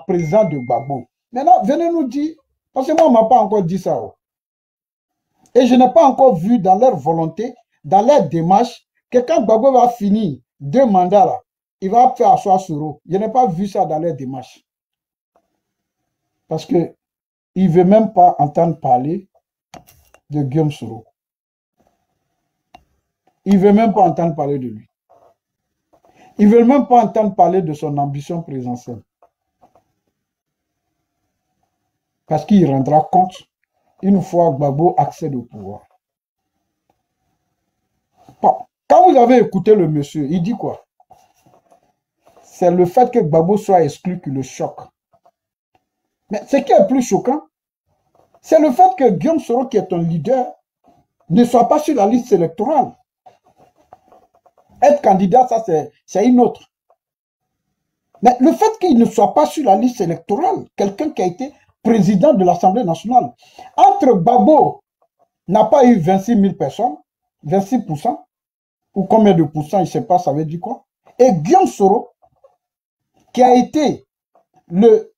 président de Gbagbo. Maintenant, venez nous dire, parce que moi, on ne m'a pas encore dit ça. Et je n'ai pas encore vu dans leur volonté, dans leur démarche, que quand Gbagbo va finir 2 mandats, là, il va faire asseoir Soro. Je n'ai pas vu ça dans leur démarche. Parce qu'il ne veut même pas entendre parler de Guillaume Soro. Il ne veut même pas entendre parler de lui. Ils ne veulent même pas entendre parler de son ambition présidentielle. Parce qu'il rendra compte une fois Gbagbo accède au pouvoir. Bon, quand vous avez écouté le monsieur, il dit quoi? C'est le fait que Gbagbo soit exclu qui le choque. Mais ce qui est le plus choquant, c'est le fait que Guillaume Soro, qui est un leader, ne soit pas sur la liste électorale. Être candidat, ça c'est une autre. Mais le fait qu'il ne soit pas sur la liste électorale, quelqu'un qui a été président de l'Assemblée nationale, entre Gbagbo n'a pas eu 26 000 personnes, 26%, ou combien de pourcents, je ne sais pas, ça veut dire quoi, et Guillaume Soro, qui a été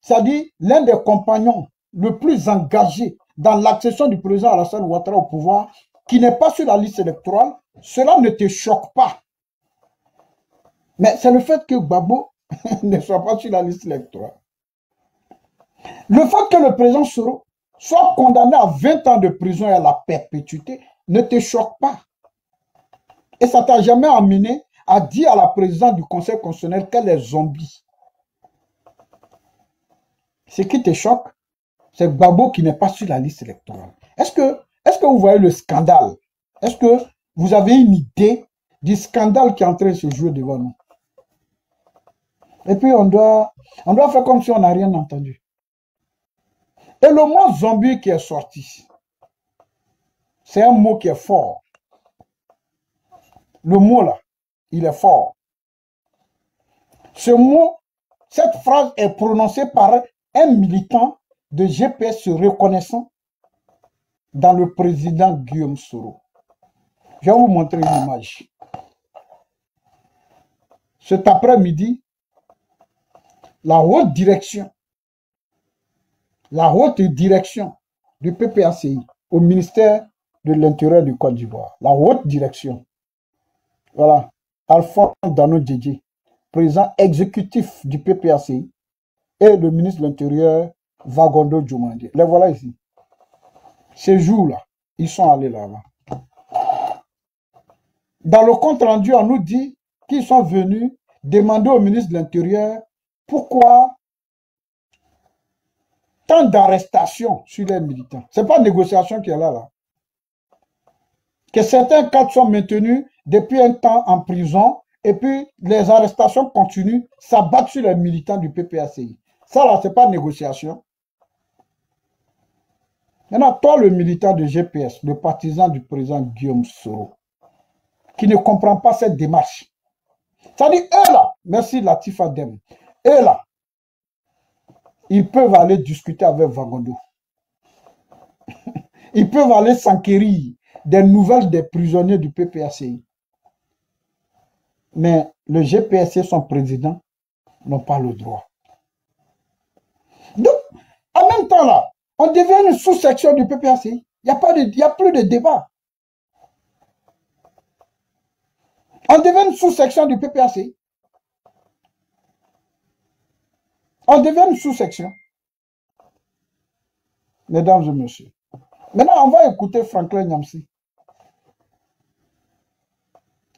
c'est-à-dire l'un des compagnons le plus engagé dans l'accession du président Alassane Ouattara au pouvoir, qui n'est pas sur la liste électorale, cela ne te choque pas. Mais c'est le fait que Gbagbo ne soit pas sur la liste électorale. Le fait que le président Soro soit condamné à 20 ans de prison et à la perpétuité ne te choque pas. Et ça ne t'a jamais amené à dire à la présidente du Conseil constitutionnel qu'elle est zombie. Ce qui te choque, c'est Gbagbo qui n'est pas sur la liste électorale. Est-ce que vous voyez le scandale? Est-ce que vous avez une idée du scandale qui est en train de se jouer devant nous? Et puis on doit faire comme si on n'a rien entendu. Et le mot zombie qui est sorti, c'est un mot qui est fort. Le mot là, il est fort. Ce mot, cette phrase est prononcée par un militant de GPS se reconnaissant dans le président Guillaume Soro. Je vais vous montrer une image. Cet après-midi, la haute direction du PPACI au ministère de l'Intérieur du Côte d'Ivoire, la haute direction, voilà, Alphonse Dano Djedje, président exécutif du PPACI, et le ministre de l'Intérieur, Vagondo Djomandé. Les voilà ici. Ces jours-là, ils sont allés là-bas. Dans le compte rendu, on nous dit qu'ils sont venus demander au ministre de l'Intérieur pourquoi tant d'arrestations sur les militants. Ce n'est pas une négociation qui est là. Que certains cadres sont maintenus depuis un temps en prison et puis les arrestations continuent, s'abattent sur les militants du PPACI. Ça là, ce n'est pas une négociation. Maintenant, toi, le militant de GPS, le partisan du président Guillaume Soro, qui ne comprend pas cette démarche. Ça dit, eux là, merci Latif Adem, eux là, ils peuvent aller discuter avec Vagondo. Ils peuvent aller s'enquérir des nouvelles des prisonniers du PPACI. Mais le GPS et son président n'ont pas le droit. Donc, en même temps là, on devient une sous-section du PPACI. Il n'y a plus de débat. On devient une sous-section du PPACI. On devient une sous-section. Mesdames et messieurs. Maintenant, on va écouter Franklin Nyamsi.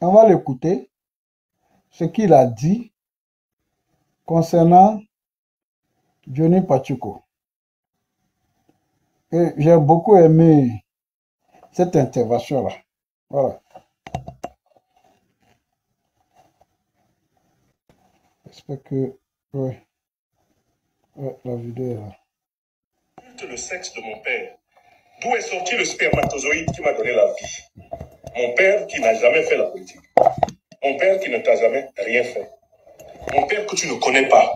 On va l'écouter, ce qu'il a dit concernant Johnny Pacheco. Et j'ai beaucoup aimé cette intervention-là. Voilà. J'espère que... Oui. Ouais, la vidéo est là. Le sexe de mon père. D'où est sorti le spermatozoïde qui m'a donné la vie? Mon père qui n'a jamais fait la politique. Mon père qui ne t'a jamais rien fait. Mon père que tu ne connais pas.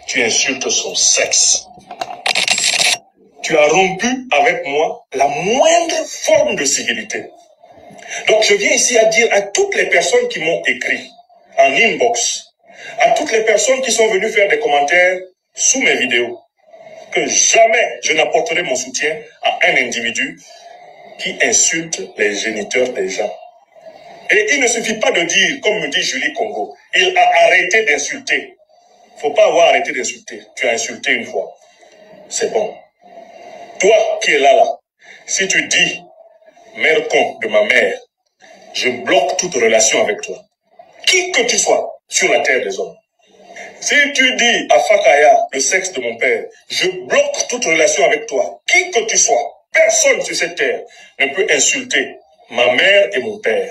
Tu insultes son sexe. Tu as rompu avec moi la moindre forme de civilité. Donc je viens ici à dire à toutes les personnes qui m'ont écrit en inbox, à toutes les personnes qui sont venues faire des commentaires sous mes vidéos que jamais je n'apporterai mon soutien à un individu qui insulte les géniteurs des gens. Et il ne suffit pas de dire, comme me dit Julie Congo, il a arrêté d'insulter. Il ne faut pas avoir arrêté d'insulter. Tu as insulté une fois. C'est bon. Toi qui es là, si tu dis, mère con de ma mère, je bloque toute relation avec toi. Qui que tu sois sur la terre des hommes. Si tu dis à Fakaya, le sexe de mon père, je bloque toute relation avec toi. Qui que tu sois, personne sur cette terre ne peut insulter ma mère et mon père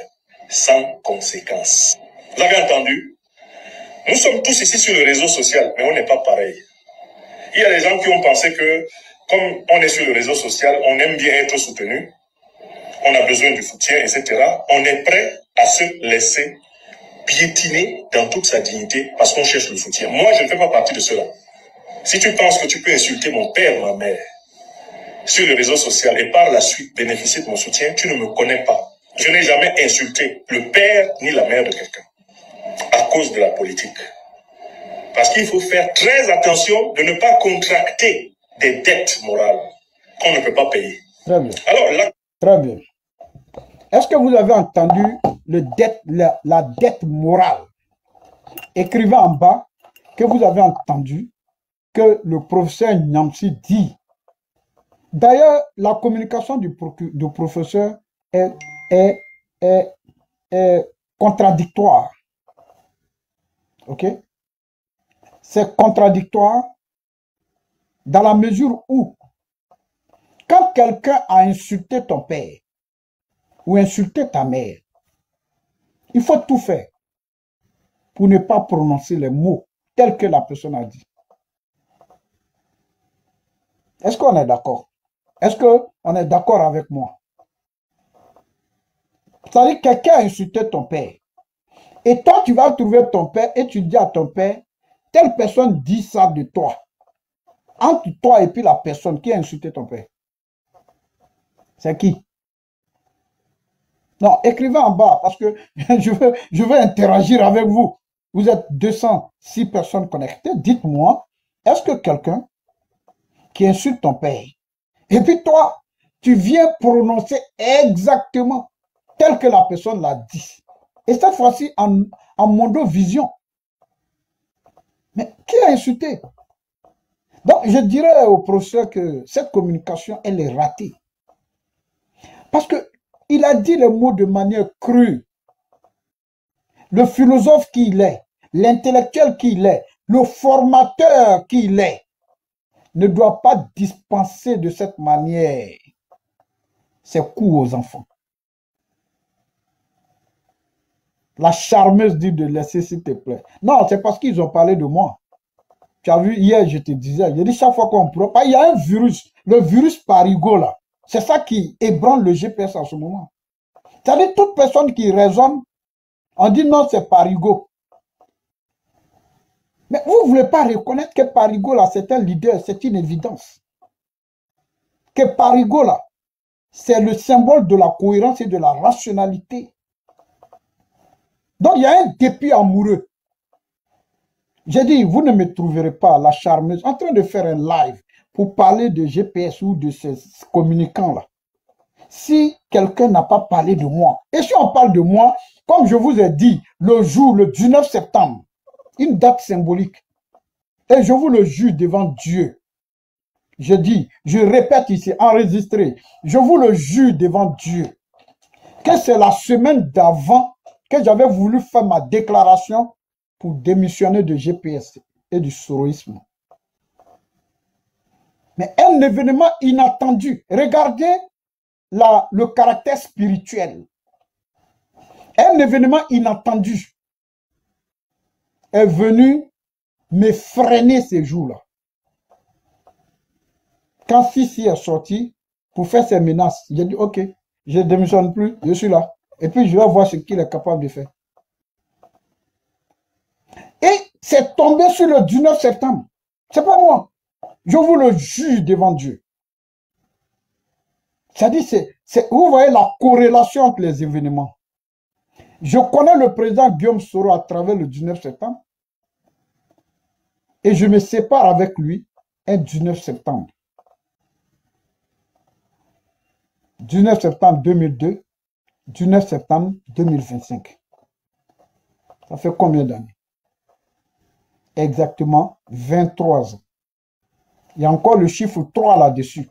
sans conséquence. Vous avez entendu? Nous sommes tous ici sur le réseau social, mais on n'est pas pareil. Il y a des gens qui ont pensé que, comme on est sur le réseau social, on aime bien être soutenu, on a besoin du soutien, etc. On est prêt à se laisser piétiner dans toute sa dignité parce qu'on cherche le soutien. Moi, je ne fais pas partie de cela. Si tu penses que tu peux insulter mon père, ma mère, sur le réseau social et par la suite bénéficier de mon soutien, tu ne me connais pas. Je n'ai jamais insulté le père ni la mère de quelqu'un à cause de la politique. Parce qu'il faut faire très attention de ne pas contracter des dettes morales qu'on ne peut pas payer. Très bien. Alors là... Très bien. Est-ce que vous avez entendu la dette morale? Écrivez en bas que vous avez entendu que le professeur Nyamsi dit. D'ailleurs, la communication du professeur est contradictoire. Ok? C'est contradictoire dans la mesure où, quand quelqu'un a insulté ton père ou insulté ta mère, il faut tout faire pour ne pas prononcer les mots tels que la personne a dit. Est-ce qu'on est d'accord? Est-ce qu'on est d'accord avec moi? C'est-à-dire que quelqu'un a insulté ton père. Et toi, tu vas trouver ton père et tu dis à ton père, telle personne dit ça de toi. Entre toi et puis la personne qui a insulté ton père. C'est qui? Non, écrivez en bas parce que je veux interagir avec vous. Vous êtes 206 personnes connectées. Dites-moi, est-ce que quelqu'un qui insulte ton père, et puis toi, tu viens prononcer exactement tel que la personne l'a dit. Et cette fois-ci, en mondo-vision. Mais qui a insulté? Donc, je dirais au professeur que cette communication, elle est ratée. Parce qu'il a dit les mots de manière crue. Le philosophe qu'il est, l'intellectuel qu'il est, le formateur qu'il est, ne doit pas dispenser de cette manière ses coups aux enfants. La charmeuse dit de laisser, s'il te plaît. Non, c'est parce qu'ils ont parlé de moi. Tu as vu, hier, je te disais, j'ai dit chaque fois qu'on prend, il y a un virus, le virus Parigo là. C'est ça qui ébranle le GPS en ce moment. C'est-à-dire, toute personne qui raisonne, on dit non, c'est Parigo. Mais vous ne voulez pas reconnaître que Parigo là, c'est un leader, c'est une évidence. Que Parigo là, c'est le symbole de la cohérence et de la rationalité. Donc, il y a un dépit amoureux. J'ai dit, vous ne me trouverez pas, la charmeuse, en train de faire un live pour parler de GPS ou de ces communicants-là. Si quelqu'un n'a pas parlé de moi, et si on parle de moi, comme je vous ai dit, le jour, le 19 septembre, une date symbolique, et je vous le jure devant Dieu, je dis, je répète ici, enregistré, je vous le jure devant Dieu, que c'est la semaine d'avant que j'avais voulu faire ma déclaration pour démissionner de GPS et du soroïsme. Mais un événement inattendu, regardez le caractère spirituel. Un événement inattendu est venu me freiner ces jours-là. Quand Sissi est sorti pour faire ses menaces, j'ai dit, ok, je ne démissionne plus, je suis là. Et puis je vais voir ce qu'il est capable de faire. Et c'est tombé sur le 19 septembre. C'est pas moi. Je vous le jure devant Dieu. C'est-à-dire, vous voyez la corrélation entre les événements. Je connais le président Guillaume Soro à travers le 19 septembre. et je me sépare avec lui un 19 septembre. 19 septembre 2002, 19 septembre 2025. Ça fait combien d'années? Exactement 23 ans. Il y a encore le chiffre 3 là-dessus.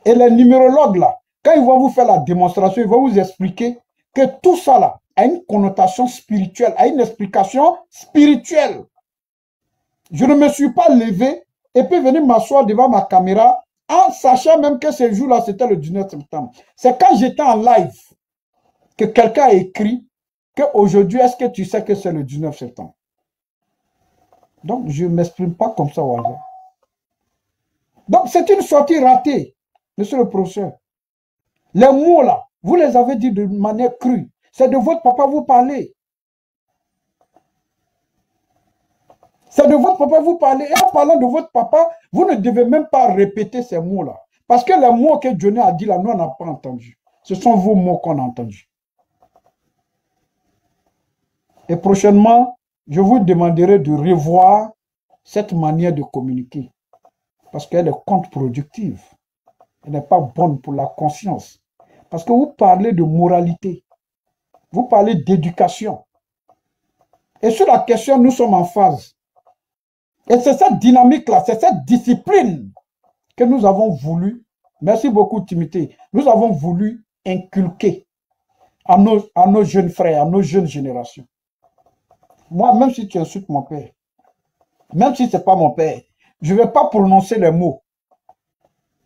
Et les numérologues là, quand ils vont vous faire la démonstration, ils vont vous expliquer que tout ça là a une connotation spirituelle, a une explication spirituelle. Je ne me suis pas levé et puis venir m'asseoir devant ma caméra en sachant même que ce jour-là, c'était le 19 septembre. C'est quand j'étais en live que quelqu'un a écrit qu'aujourd'hui, est-ce que tu sais que c'est le 19 septembre? Donc, je ne m'exprime pas comme ça au hasard. Donc, c'est une sortie ratée, monsieur le professeur. Les mots là, vous les avez dit de manière crue. C'est de votre papa vous parler. C'est de votre papa vous parler. Et en parlant de votre papa, vous ne devez même pas répéter ces mots-là. Parce que les mots que Johnny a dit là, nous, on n'a pas entendu. Ce sont vos mots qu'on a entendus. Et prochainement, je vous demanderai de revoir cette manière de communiquer. Parce qu'elle est contre-productive. Elle n'est pas bonne pour la conscience. Parce que vous parlez de moralité. Vous parlez d'éducation. Et sur la question, nous sommes en phase. Et c'est cette dynamique-là, c'est cette discipline que nous avons voulu, merci beaucoup Timothée, nous avons voulu inculquer à nos jeunes frères, à nos jeunes générations. Moi, même si tu insultes mon père, même si ce n'est pas mon père, je ne vais pas prononcer les mots.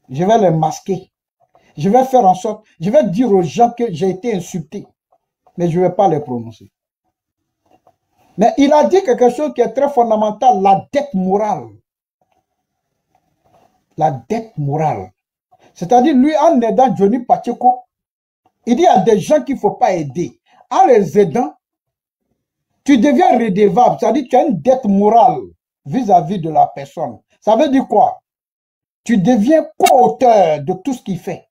Je vais les masquer. Je vais faire en sorte, je vais dire aux gens que j'ai été insulté, mais je ne vais pas les prononcer. Mais il a dit quelque chose qui est très fondamental, la dette morale. La dette morale. C'est-à-dire, lui, en aidant Johnny Pacheco, il dit à des gens qu'il ne faut pas aider. En les aidant, tu deviens redevable. C'est-à-dire, tu as une dette morale vis-à-vis de la personne. Ça veut dire quoi? Tu deviens co-auteur de tout ce qu'il fait.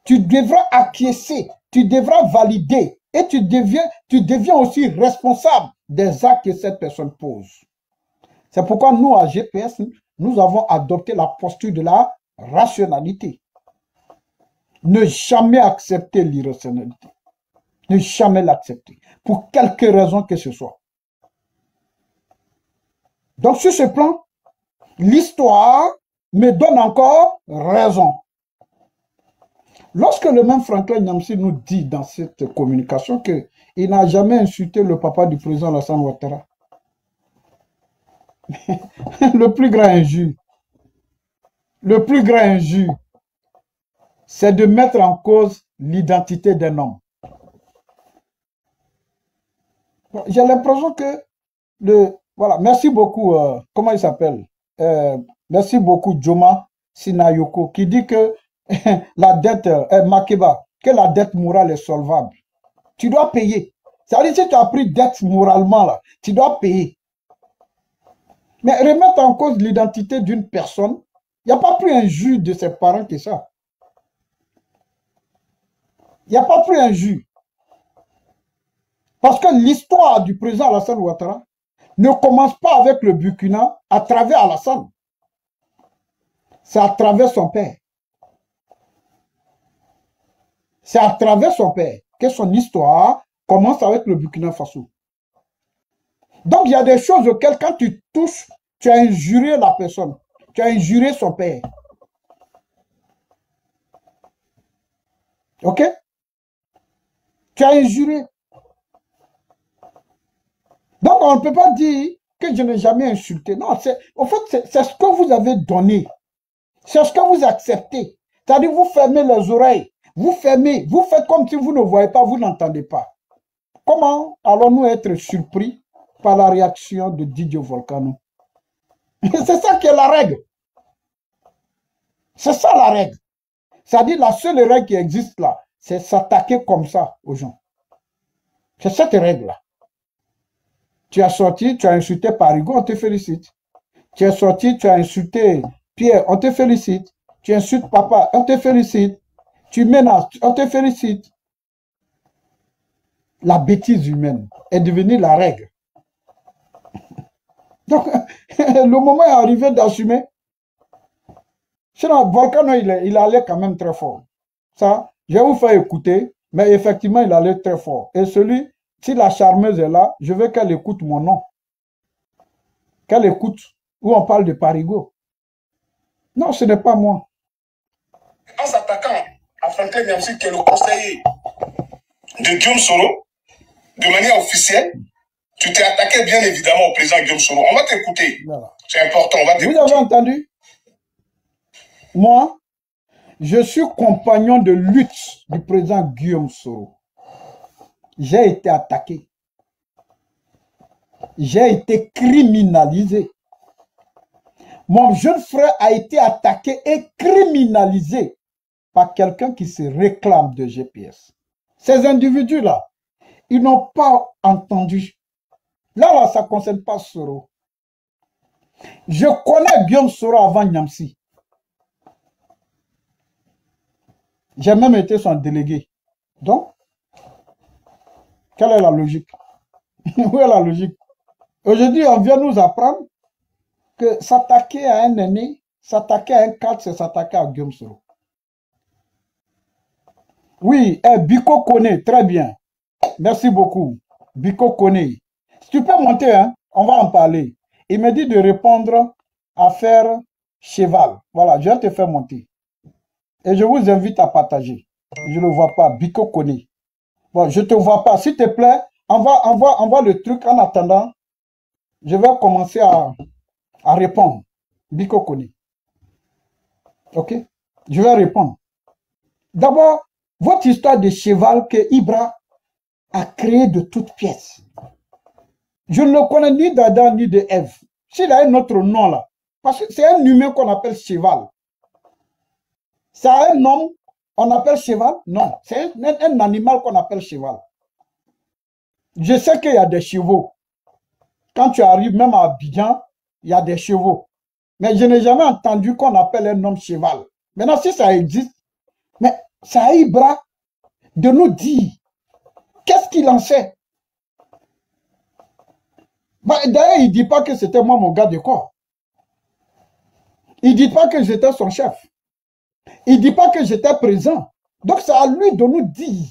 Tu devras acquiescer, tu devras valider et tu deviens aussi responsable des actes que cette personne pose. C'est pourquoi nous, à GPS, nous avons adopté la posture de la rationalité. Ne jamais accepter l'irrationalité. Ne jamais l'accepter. Pour quelque raison que ce soit. Donc, sur ce plan, l'histoire me donne encore raison. Lorsque le même Franklin Nyamsi nous dit dans cette communication qu'il n'a jamais insulté le papa du président Alassane Ouattara, le plus grand injure, c'est de mettre en cause l'identité d'un homme. J'ai l'impression que voilà, merci beaucoup, comment il s'appelle? Merci beaucoup, Joma Sinayoko, qui dit que la dette, Makeba, que la dette morale est solvable. Tu dois payer. C'est-à-dire, si tu as pris dette moralement, là, tu dois payer. Mais remettre en cause l'identité d'une personne, il n'y a pas plus injure de ses parents que ça. Il n'y a pas plus injure. Parce que l'histoire du président Alassane Ouattara ne commence pas avec le Burkina à travers Alassane. C'est à travers son père. C'est à travers son père que son histoire commence avec le Burkina Faso. Donc, il y a des choses auxquelles, quand tu touches, tu as injurié la personne. Tu as injurié son père. Ok? Tu as injurié. Donc, on ne peut pas dire que je n'ai jamais insulté. Non, en fait, c'est ce que vous avez donné. C'est ce que vous acceptez. C'est-à-dire, vous fermez les oreilles. Vous fermez. Vous faites comme si vous ne voyez pas, vous n'entendez pas. Comment allons-nous être surpris par la réaction de Didier Volcano? C'est ça qui est la règle. C'est ça la règle. C'est-à-dire, la seule règle qui existe là, c'est s'attaquer comme ça aux gens. C'est cette règle-là. Tu as sorti, tu as insulté Parigo, on te félicite. Tu es sorti, tu as insulté Pierre, on te félicite. Tu insultes papa, on te félicite. Tu menaces, on te félicite. La bêtise humaine est devenue la règle. Donc, le moment est arrivé d'assumer. Sinon, Volcano, il allait quand même très fort. Ça, je vais vous faire écouter, mais effectivement, il allait très fort. Et celui, si la charmeuse est là, je veux qu'elle écoute mon nom. Qu'elle écoute où on parle de Parigo. Non, ce n'est pas moi. En s'attaquant à Franklin Nyamsi, qui est le conseiller de Guillaume Soro, de manière officielle, tu t'es attaqué bien évidemment au président Guillaume Soro. On va t'écouter. Voilà. C'est important, on va t'écouter. Vous avez entendu? Moi, je suis compagnon de lutte du président Guillaume Soro. J'ai été attaqué. J'ai été criminalisé. Mon jeune frère a été attaqué et criminalisé par quelqu'un qui se réclame de GPS. Ces individus-là, ils n'ont pas entendu. Là, ça ne concerne pas Soro. Je connais Guillaume Soro avant Nyamsi. J'ai même été son délégué. Donc, quelle est la logique? Où est la logique? Aujourd'hui, on vient nous apprendre que s'attaquer à un aîné, s'attaquer à un cadre, c'est s'attaquer à Guillaume Soro. Oui, Biko connaît, très bien. Merci beaucoup. Biko connaît. Si tu peux monter, hein, on va en parler. Il me dit de répondre à faire cheval. Voilà, je vais te faire monter. Et je vous invite à partager. Je ne le vois pas. Biko connaît. Bon, je ne te vois pas. S'il te plaît, envoie le truc en attendant. Je vais commencer à répondre. Biko connaît. Ok? Je vais répondre. D'abord, votre histoire de cheval que Ibra a créé de toutes pièces. Je ne le connais ni d'Adam ni de Ève. S'il a un autre nom là, parce que c'est un humain qu'on appelle cheval. C'est un homme, on appelle cheval? Non, c'est un animal qu'on appelle cheval. Je sais qu'il y a des chevaux. Quand tu arrives même à Abidjan, il y a des chevaux. Mais je n'ai jamais entendu qu'on appelle un homme cheval. Maintenant, si ça existe, mais c'est à Ibra de nous dire qu'est-ce qu'il en sait. D'ailleurs, il ne dit pas que c'était moi mon gars de corps. Il ne dit pas que j'étais son chef. Il ne dit pas que j'étais présent. Donc c'est à lui de nous dire.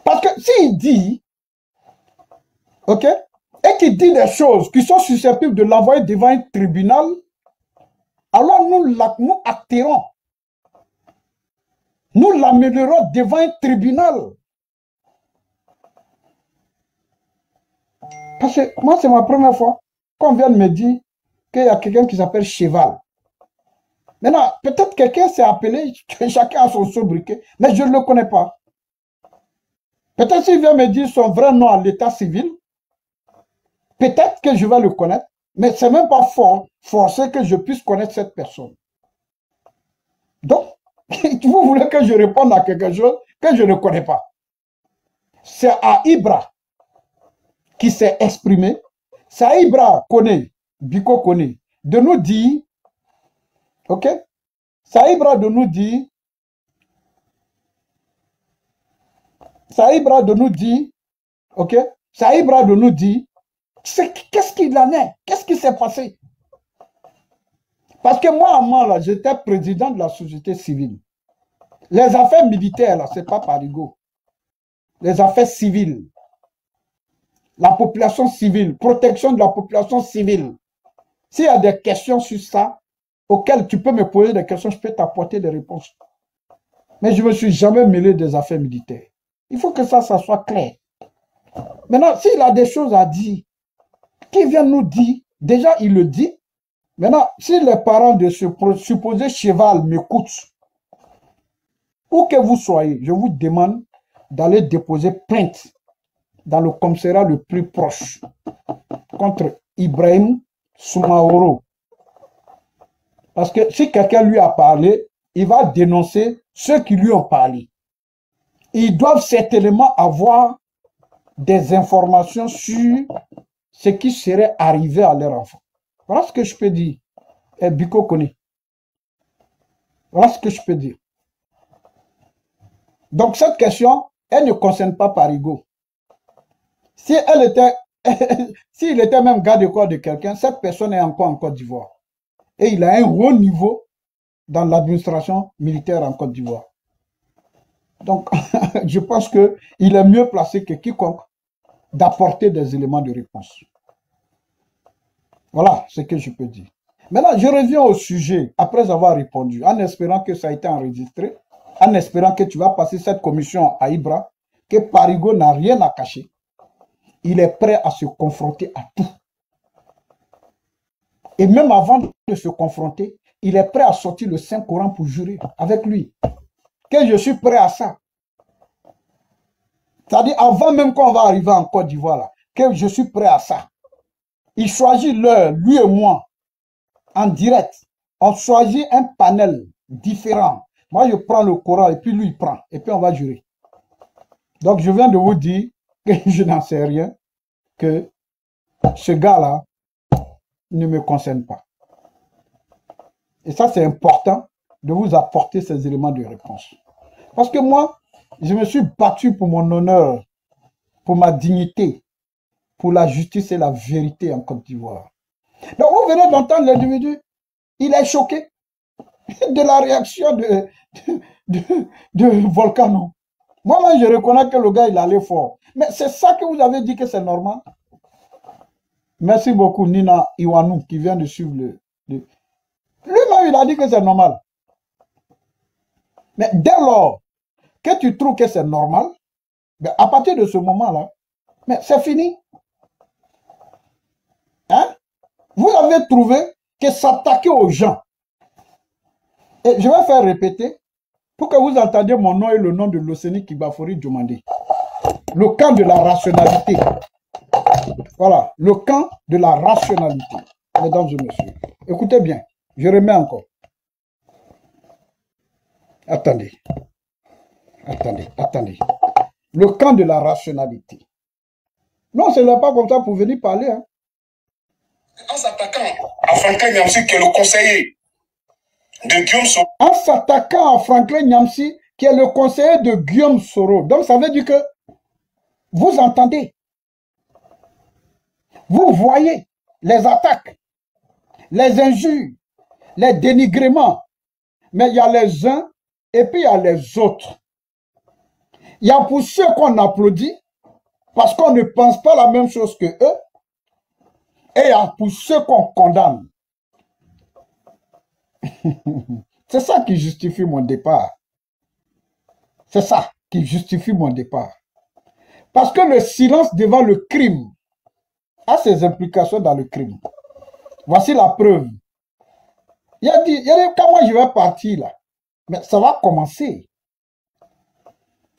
Parce que s'il dit, ok, et qu'il dit des choses qui sont susceptibles de l'envoyer devant un tribunal, alors nous acterons. Nous l'amènerons devant un tribunal. Parce que moi, c'est ma première fois qu'on vient de me dire qu'il y a quelqu'un qui s'appelle Cheval. Maintenant, peut-être quelqu'un s'est appelé, chacun a son sobriquet, mais je ne le connais pas. Peut-être s'il vient me dire son vrai nom à l'état civil, peut-être que je vais le connaître, mais ce n'est même pas forcé que je puisse connaître cette personne. Donc, vous voulez que je réponde à quelque chose que je ne connais pas. C'est à Ibra qui s'est exprimé, c'est à Ibra connaît, Biko connaît, de nous dire, ok, c'est à Ibra de nous dire, c'est à Ibra de nous dire, ok, c'est à Ibra de nous dire, qu'est-ce qu'il en est, qu'est-ce qui s'est passé. Parce que moi, là, j'étais président de la société civile. Les affaires militaires, là, ce n'est pas Parigo. Les affaires civiles. La population civile, protection de la population civile. S'il y a des questions sur ça, auxquelles tu peux me poser des questions, je peux t'apporter des réponses. Mais je ne me suis jamais mêlé des affaires militaires. Il faut que ça soit clair. Maintenant, s'il a des choses à dire, qu'il vient nous dire, déjà il le dit. Maintenant, si les parents de ce supposé cheval m'écoutent, où que vous soyez, je vous demande d'aller déposer plainte dans le commissariat le plus proche contre Ibrahim Soumaoro. Parce que si quelqu'un lui a parlé, il va dénoncer ceux qui lui ont parlé. Ils doivent certainement avoir des informations sur ce qui serait arrivé à leur enfant. Voilà ce que je peux dire. Et Biko connaît. Voilà ce que je peux dire. Donc cette question, elle ne concerne pas Parigo. Si elle s'il était même garde de corps de quelqu'un, cette personne est encore en Côte d'Ivoire. Et il a un haut niveau dans l'administration militaire en Côte d'Ivoire. Donc, je pense qu'il est mieux placé que quiconque d'apporter des éléments de réponse. Voilà ce que je peux dire. Maintenant, je reviens au sujet, après avoir répondu, en espérant que ça a été enregistré, en espérant que tu vas passer cette commission à Ibra, que Parigo n'a rien à cacher. Il est prêt à se confronter à tout. Et même avant de se confronter, il est prêt à sortir le Saint-Coran pour jurer avec lui. Que je suis prêt à ça. C'est-à-dire, avant même qu'on va arriver en Côte d'Ivoire, là, que je suis prêt à ça. Il choisit l'heure, lui et moi, en direct. On choisit un panel différent. Moi, je prends le Coran et puis lui, il prend. Et puis, on va jurer. Donc, je viens de vous dire que je n'en sais rien, que ce gars-là ne me concerne pas. Et ça, c'est important de vous apporter ces éléments de réponse. Parce que moi, je me suis battu pour mon honneur, pour ma dignité, pour la justice et la vérité en Côte d'Ivoire. Donc, vous venez d'entendre l'individu, il est choqué de la réaction de Volcano. Moi-même, je reconnais que le gars, il allait fort. Mais c'est ça que vous avez dit que c'est normal. Merci beaucoup, Nina Iwanou, qui vient de suivre Lui-même, il a dit que c'est normal. Mais dès lors que tu trouves que c'est normal, ben à partir de ce moment-là, mais c'est fini. Hein? Vous avez trouvé que s'attaquer aux gens. Et je vais faire répéter pour que vous entendiez mon nom et le nom de l'Océnie Kibafori Djomandé. Le camp de la rationalité. Voilà, le camp de la rationalité. Mesdames et messieurs, écoutez bien, je remets encore. Attendez. Le camp de la rationalité. Non, ce n'est pas comme ça pour venir parler. Hein. En s'attaquant à Franklin Nyamsi, qui est le conseiller de Guillaume Soro. En s'attaquant à Franklin Nyamsi, qui est le conseiller de Guillaume Soro. Donc, ça veut dire que vous entendez. Vous voyez les attaques, les injures, les dénigrements. Mais il y a les uns et puis il y a les autres. Il y a pour ceux qu'on applaudit parce qu'on ne pense pas la même chose que eux. Et il y a pour ceux qu'on condamne. C'est ça qui justifie mon départ. C'est ça qui justifie mon départ. Parce que le silence devant le crime a ses implications dans le crime. Voici la preuve. Il a dit, quand moi je vais partir là, mais ça va commencer.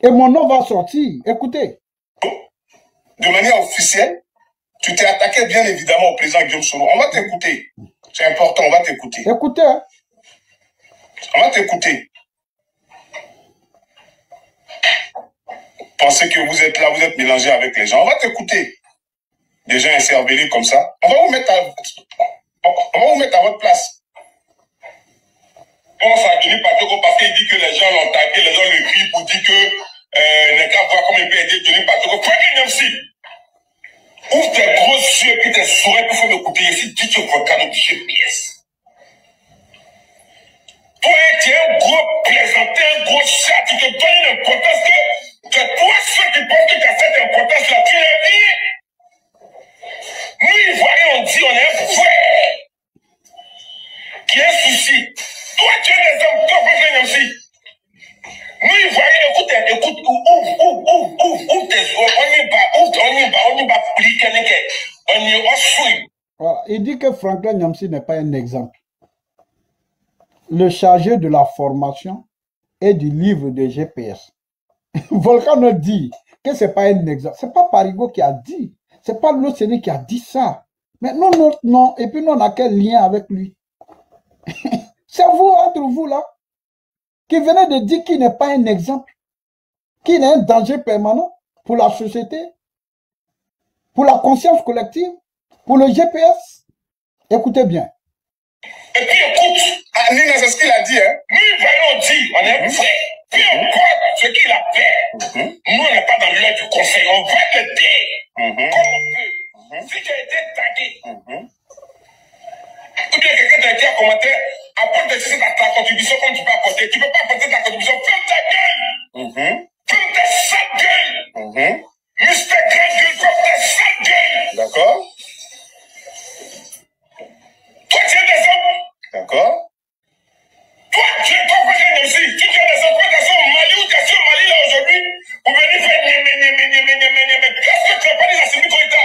Et mon nom va sortir. Écoutez. De manière officielle, tu t'es attaqué bien évidemment au président Guillaume Soro. On va t'écouter. C'est important, on va t'écouter. Écoutez. Hein. On va t'écouter. Pensez que vous êtes là, vous êtes mélangé avec les gens. On va t'écouter. Des gens écervelés comme ça. On va vous mettre à votre place. On s'est donné Patoko parce qu'il dit que les gens l'ont tagué, les gens le crient pour dire que les gars voient comment il peut aider Johnny Patoko. Franklin Nyamsi, ouvre tes gros yeux et tes souris pour faire m'écouter ici. Dis que Volcano du GPS. Toi, tu es un gros plaisantin, un gros chat, tu te donnes une importance que toi, ceux qui pensent que tu as cette importance-là, tu n'as rien. Nous, Ivoiriens, on dit, on est un frère qui a un souci. Toi, tu es des hommes, toi, Franklin Nyamsi. Nous, Ivoiriens, écoute, ouvre tes yeux, on y va, on y suit. Voilà. Il dit que Franklin Nyamsi n'est pas un exemple. Le chargé de la formation et du livre de GPS. Volcano dit que ce n'est pas un exemple. Ce n'est pas Parigo qui a dit. Ce n'est pas l'Océanie qui a dit ça. Mais non, non. Et puis nous, on a quel lien avec lui? C'est vous, entre vous, là, qui venez de dire qu'il n'est pas un exemple, qu'il est un danger permanent pour la société, pour la conscience collective, pour le GPS. Écoutez bien. Et puis écoute, Nina, c'est ce qu'il a dit, hein. Nous, on dit, on est vrai. Puis encore ce qu'il a fait. Nous, on n'est pas dans l'heure du conseil, on va t'aider. Comme on peut. Si tu as été tagué, ou bien quelqu'un t'a écrit un commentaire, apporte ta contribution comme tu peux apporter. Tu ne peux pas apporter ta contribution. Ferme ta gueule. Ferme ta sale gueule. Mr. Grande Gueule, ferme ta sale gueule. D'accord. Toi, tu es des hommes. D'accord. Toi, tu es pas président aussi. Si tu as des opérations au Mali ou tu es au Mali là aujourd'hui, vous venez faire qu'est-ce que tu n'as pas dit à Simi Koïta?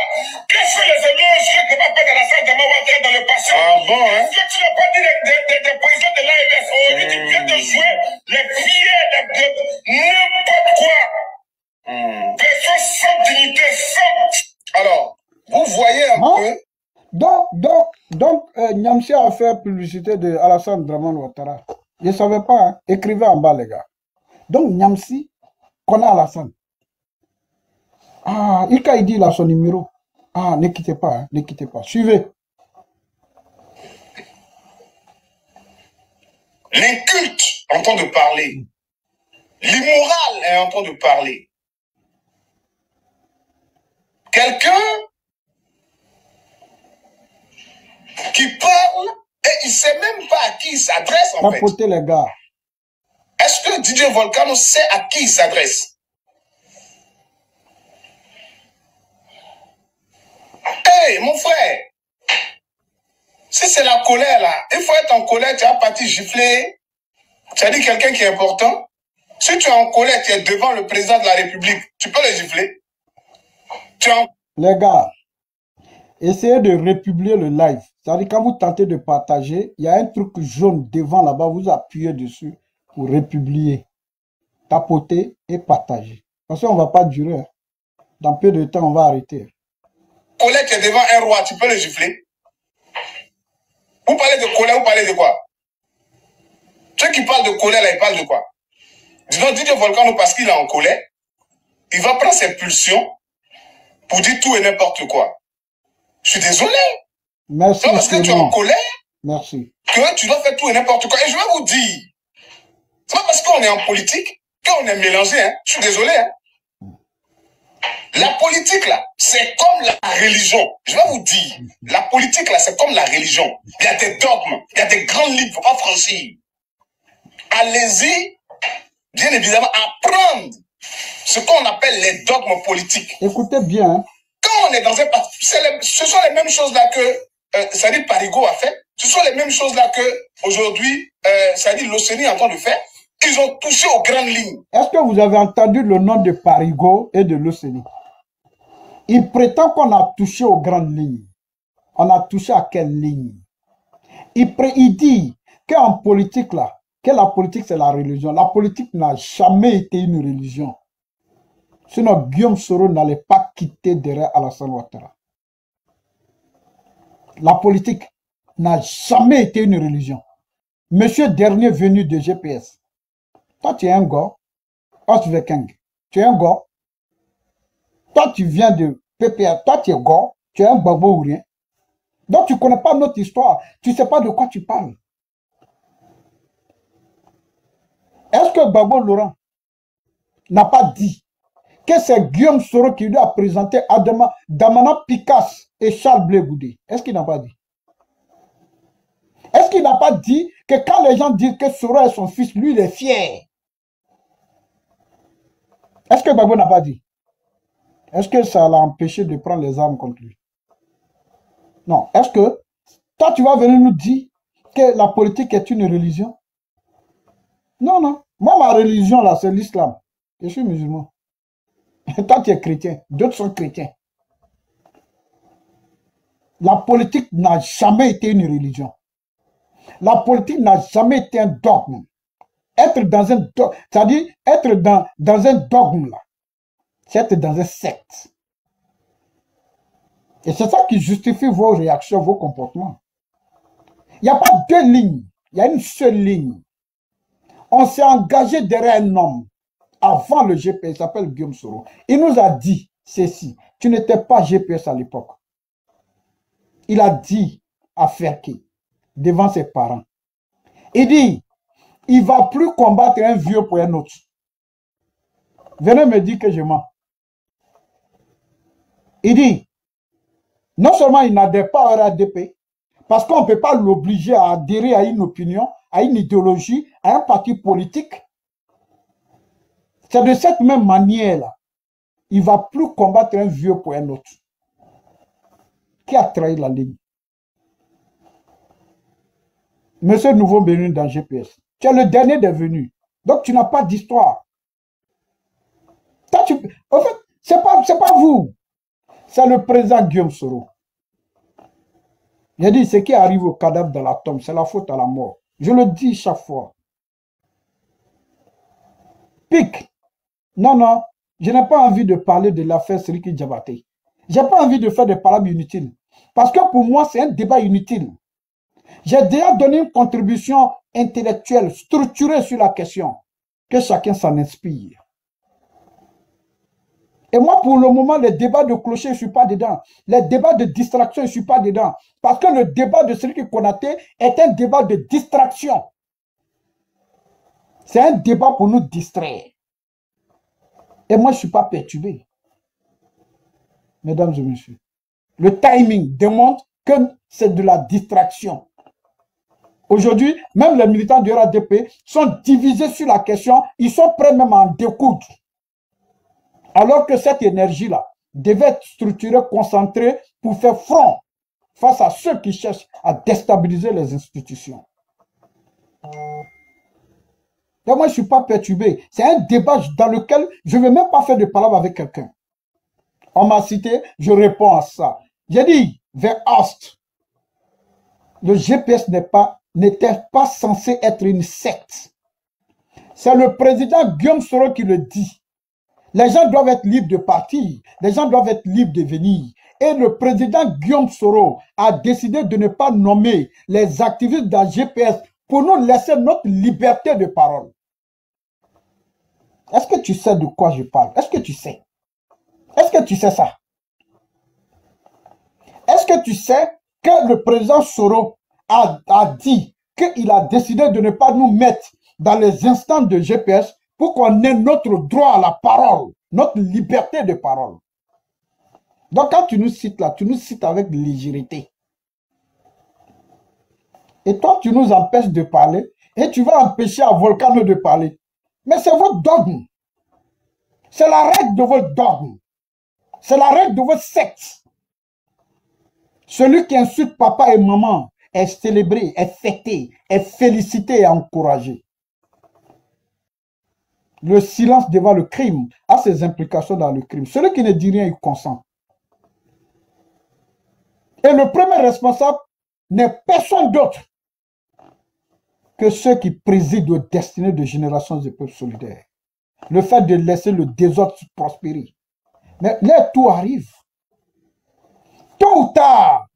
Qu'est-ce que les éloges que tu n'as pas fait dans la salle de Mawatère dans le passé? Ah bon, hein? Qu'est-ce que tu n'as pas dit des présidents de l'AMS? Aujourd'hui, tu viens de jouer les pieds de n'importe quoi. Personne sans dignité, sans... Alors, vous voyez un peu... Donc, Niamsi a fait publicité de Alassane Draman Ouattara. Je ne savais pas, hein. Écrivez en bas, les gars. Donc, Niamsi connaît Alassane. Ah, il dit là son numéro. Ah, ne quittez pas, hein, ne quittez pas. Suivez. L'inculte entend de parler. L'immoral est en train de parler. Quelqu'un qui parle et il ne sait même pas à qui il s'adresse en fait. Tapotez les gars. Est-ce que DJ Volcano sait à qui il s'adresse? Hey, mon frère, si c'est la colère là, il faut être en colère, tu as parti gifler, tu as dit quelqu'un qui est important. Si tu es en colère, tu es devant le président de la République, tu peux le gifler. Les gars, essayez de republier le live. C'est-à-dire quand vous tentez de partager, il y a un truc jaune devant là-bas, vous appuyez dessus pour republier, tapoter et partager. Parce qu'on ne va pas durer. Dans peu de temps, on va arrêter. Colère, tu es devant un roi, tu peux le gifler. Vous parlez de colère, vous parlez de quoi? Ceux qui parlent de colère, là, ils parlent de quoi? Disons, DJ Volcano, parce qu'il est en colère, il va prendre ses pulsions pour dire tout et n'importe quoi. Je suis désolé. Merci. C'est parce que tu es en colère. Merci. Que tu dois faire tout et n'importe quoi. Et je vais vous dire, c'est pas parce qu'on est en politique qu'on est mélangé. Hein. Je suis désolé. Hein. La politique, là, c'est comme la religion. Je vais vous dire, la politique, là, c'est comme la religion. Il y a des dogmes, il y a des grandes lignes, il ne faut pas franchir. Allez-y, bien évidemment, apprendre ce qu'on appelle les dogmes politiques. Écoutez bien. Hein. Quand on est dans un parti, ce sont les mêmes choses-là que Sadi Parigo a fait. Ce sont les mêmes choses-là que aujourd'hui, Sadi l'OCNI est en train de faire. Ils ont touché aux grandes lignes. Est-ce que vous avez entendu le nom de Parigo et de l'OCNI? Il prétend qu'on a touché aux grandes lignes. On a touché à quelle ligne? Il dit qu'en politique, là, que la politique, c'est la religion. La politique n'a jamais été une religion. Sinon, Guillaume Soro n'allait pas quitter derrière Alassane Ouattara. La politique n'a jamais été une religion. Monsieur dernier venu de GPS. Toi, tu es un gars. Osvekeng. Tu es un gars. Toi, tu viens de PPR. Toi, tu es gars. Tu es un babo ou rien. Donc, tu ne connais pas notre histoire. Tu ne sais pas de quoi tu parles. Est-ce que Babo Laurent n'a pas dit que c'est Guillaume Soro qui lui a présenté Damana Picasse et Charles Blé Goudé? Est-ce qu'il n'a pas dit? Est-ce qu'il n'a pas dit que quand les gens disent que Soro est son fils, lui, il est fier? Est-ce que Babo n'a pas dit? Est-ce que ça l'a empêché de prendre les armes contre lui? Non. Est-ce que toi, tu vas venir nous dire que la politique est une religion? Non, non. Moi, ma religion, là, c'est l'islam. Je suis musulman. Toi, tu es chrétien. D'autres sont chrétiens. La politique n'a jamais été une religion. La politique n'a jamais été un dogme. Être dans un dogme, c'est-à-dire être dans un dogme, là, c'est être dans un secte. Et c'est ça qui justifie vos réactions, vos comportements. Il n'y a pas deux lignes. Il y a une seule ligne. On s'est engagé derrière un homme avant le GPS, il s'appelle Guillaume Soro. Il nous a dit ceci. Tu n'étais pas GPS à l'époque. Il a dit à Ferké, devant ses parents. Il dit, il ne va plus combattre un vieux pour un autre. Venez me dire que je mens. Il dit, Non seulement il n'adhère pas au RADP, parce qu'on ne peut pas l'obliger à adhérer à une opinion, à une idéologie, à un parti politique. C'est de cette même manière-là. Il ne va plus combattre un vieux pour un autre. Qui a trahi la ligne? Monsieur Nouveau Bénin dans GPS. Tu es le dernier des venus. Donc tu n'as pas d'histoire. En fait, ce n'est pas vous. C'est le président Guillaume Soro. J'ai dit, ce qui arrive au cadavre de la tombe, c'est la faute à la mort. Je le dis chaque fois. Pique. Non, non, je n'ai pas envie de parler de l'affaire Siriki Diabaté. Je n'ai pas envie de faire des paroles inutiles. Parce que pour moi, c'est un débat inutile. J'ai déjà donné une contribution intellectuelle, structurée sur la question. Que chacun s'en inspire. Et moi, pour le moment, les débats de clocher, je ne suis pas dedans. Les débats de distraction, je ne suis pas dedans. Parce que le débat de Siriki Konaté est un débat de distraction. C'est un débat pour nous distraire. Et moi, je ne suis pas perturbé. Mesdames et messieurs, le timing démontre que c'est de la distraction. Aujourd'hui, même les militants du RADP sont divisés sur la question. Ils sont prêts même à en découdre. Alors que cette énergie-là devait être structurée, concentrée pour faire front face à ceux qui cherchent à déstabiliser les institutions. Et moi, je ne suis pas perturbé. C'est un débat dans lequel je ne vais même pas faire de palabre avec quelqu'un. On m'a cité, je réponds à ça. J'ai dit, vers Ast, le GPS n'était pas censé être une secte. C'est le président Guillaume Soro qui le dit. Les gens doivent être libres de partir. Les gens doivent être libres de venir. Et le président Guillaume Soro a décidé de ne pas nommer les activistes de la GPS pour nous laisser notre liberté de parole. Est-ce que tu sais de quoi je parle? Est-ce que tu sais? Est-ce que tu sais ça? Est-ce que tu sais que le président Soro a dit qu'il a décidé de ne pas nous mettre dans les instants de GPS pour qu'on ait notre droit à la parole, notre liberté de parole? Donc quand tu nous cites là, tu nous cites avec légèreté. Et toi, tu nous empêches de parler et tu vas empêcher à Volcano de parler. Mais c'est votre dogme. C'est la règle de votre dogme. C'est la règle de votre secte. Celui qui insulte papa et maman est célébré, est fêté, est félicité et encouragé. Le silence devant le crime a ses implications dans le crime. Celui qui ne dit rien, il consent. Et le premier responsable n'est personne d'autre que ceux qui président aux destinées de générations de peuples solidaires. Le fait de laisser le désordre prospérer. Mais là, tout arrive. Tôt ou tard,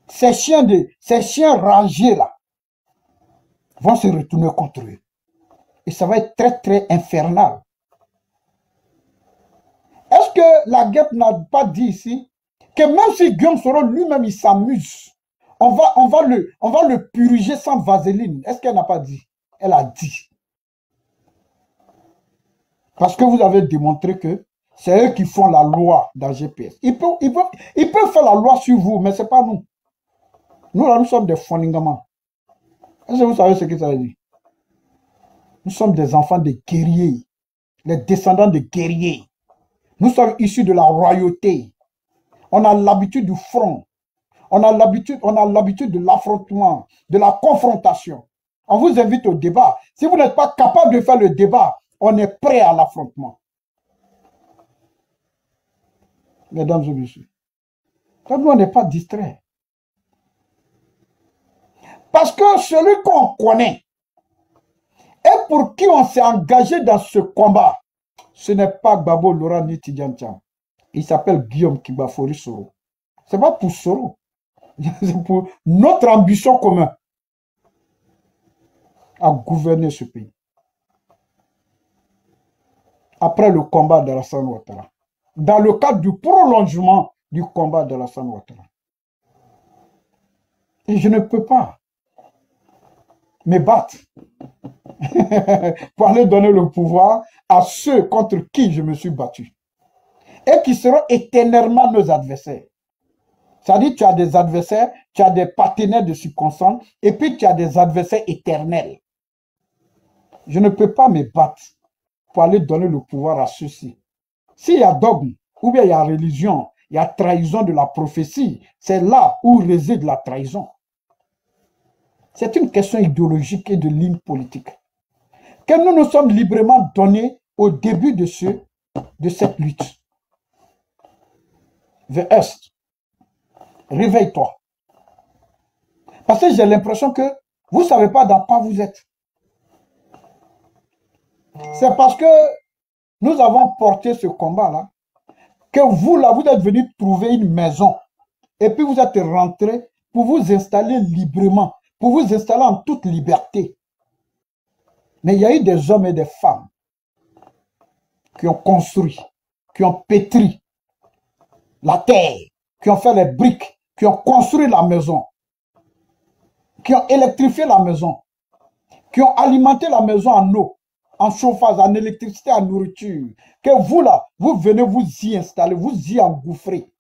ces chiens rangés là vont se retourner contre eux. Et ça va être très, très infernal. Est-ce que la guêpe n'a pas dit ici que même si Guillaume Soro lui-même il s'amuse, on va le purger sans vaseline? Est-ce qu'elle n'a pas dit? Elle a dit. Parce que vous avez démontré que c'est eux qui font la loi dans GPS. Ils peuvent faire la loi sur vous, mais ce n'est pas nous. Nous, là, nous sommes des foningaments. Est-ce que vous savez ce que ça veut dire? Nous sommes des enfants de guerriers, les descendants de guerriers. Nous sommes issus de la royauté. On a l'habitude du front. On a l'habitude de l'affrontement, de la confrontation. On vous invite au débat. Si vous n'êtes pas capable de faire le débat, on est prêt à l'affrontement. Mesdames et messieurs, nous, on n'est pas distraits. Parce que celui qu'on connaît et pour qui on s'est engagé dans ce combat, ce n'est pas Gbagbo Laurent ni Tidjane Thiam. Il s'appelle Guillaume Kibafori Soro. Ce n'est pas pour Soro. C'est pour notre ambition commune à gouverner ce pays. Après le combat d'Alassane Ouattara. Dans le cadre du prolongement du combat d'Alassane Ouattara. Et je ne peux pas me battre pour aller donner le pouvoir à ceux contre qui je me suis battu. Et qui seront éternellement nos adversaires. C'est-à-dire, tu as des adversaires, tu as des partenaires de circonstance, et puis tu as des adversaires éternels. Je ne peux pas me battre pour aller donner le pouvoir à ceux-ci. S'il y a dogme, ou bien il y a religion, il y a trahison de la prophétie, c'est là où réside la trahison. C'est une question idéologique et de ligne politique que nous nous sommes librement donnés au début de cette lutte. The Est, réveille-toi. Parce que j'ai l'impression que vous ne savez pas dans quoi vous êtes. C'est parce que nous avons porté ce combat-là que vous, là, vous êtes venus trouver une maison. Et puis vous êtes rentrés pour vous installer librement, pour vous installer en toute liberté. Mais il y a eu des hommes et des femmes qui ont construit, qui ont pétri la terre, qui ont fait les briques, qui ont construit la maison, qui ont électrifié la maison, qui ont alimenté la maison en eau, en chauffage, en électricité, en nourriture. Que vous, là, vous venez vous y installer, vous y engouffrer.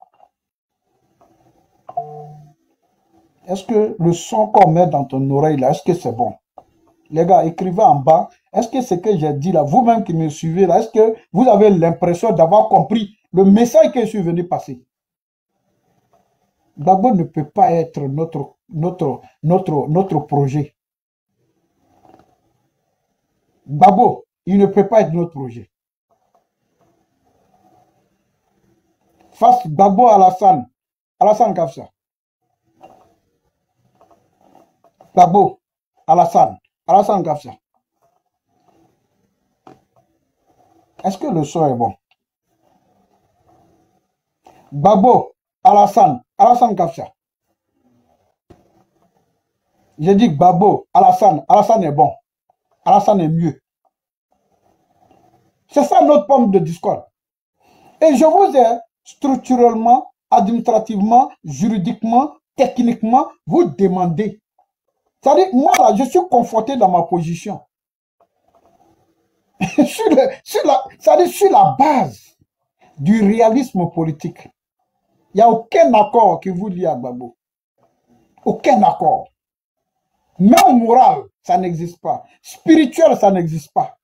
Est-ce que le son qu'on met dans ton oreille, là, est-ce que c'est bon? Les gars, écrivez en bas. Est-ce que ce que j'ai dit là, vous-même qui me suivez là, est-ce que vous avez l'impression d'avoir compris le message que je suis venu passer? Gbagbo ne peut pas être notre projet. Gbagbo, il ne peut pas être notre projet. Face Gbagbo Alassane Gafsa. Gbagbo Alassane Gafsa. Est-ce que le son est bon? Gbagbo Alassane Gafsa. J'ai dit Gbagbo Alassane est bon. Alassane est mieux. C'est ça notre pomme de discorde. Et je vous ai structurellement, administrativement, juridiquement, techniquement, vous demandez. C'est-à-dire, moi là, je suis conforté dans ma position. sur la base du réalisme politique. Il n'y a aucun accord qui vous lie à Gbagbo. Aucun accord. Même moral, ça n'existe pas. Spirituel, ça n'existe pas.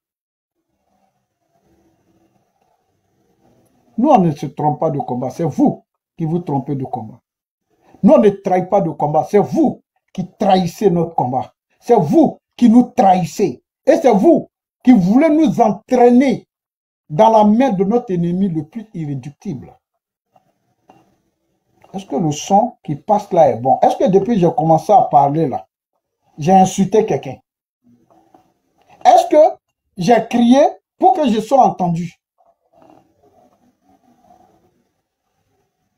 Nous, on ne se trompe pas de combat. C'est vous qui vous trompez de combat. Nous, on ne trahit pas de combat. C'est vous qui trahissez notre combat. C'est vous qui nous trahissez. Et c'est vous qui voulez nous entraîner dans la main de notre ennemi le plus irréductible. Est-ce que le son qui passe là est bon? Est-ce que depuis que j'ai commencé à parler là, j'ai insulté quelqu'un? Est-ce que j'ai crié pour que je sois entendu?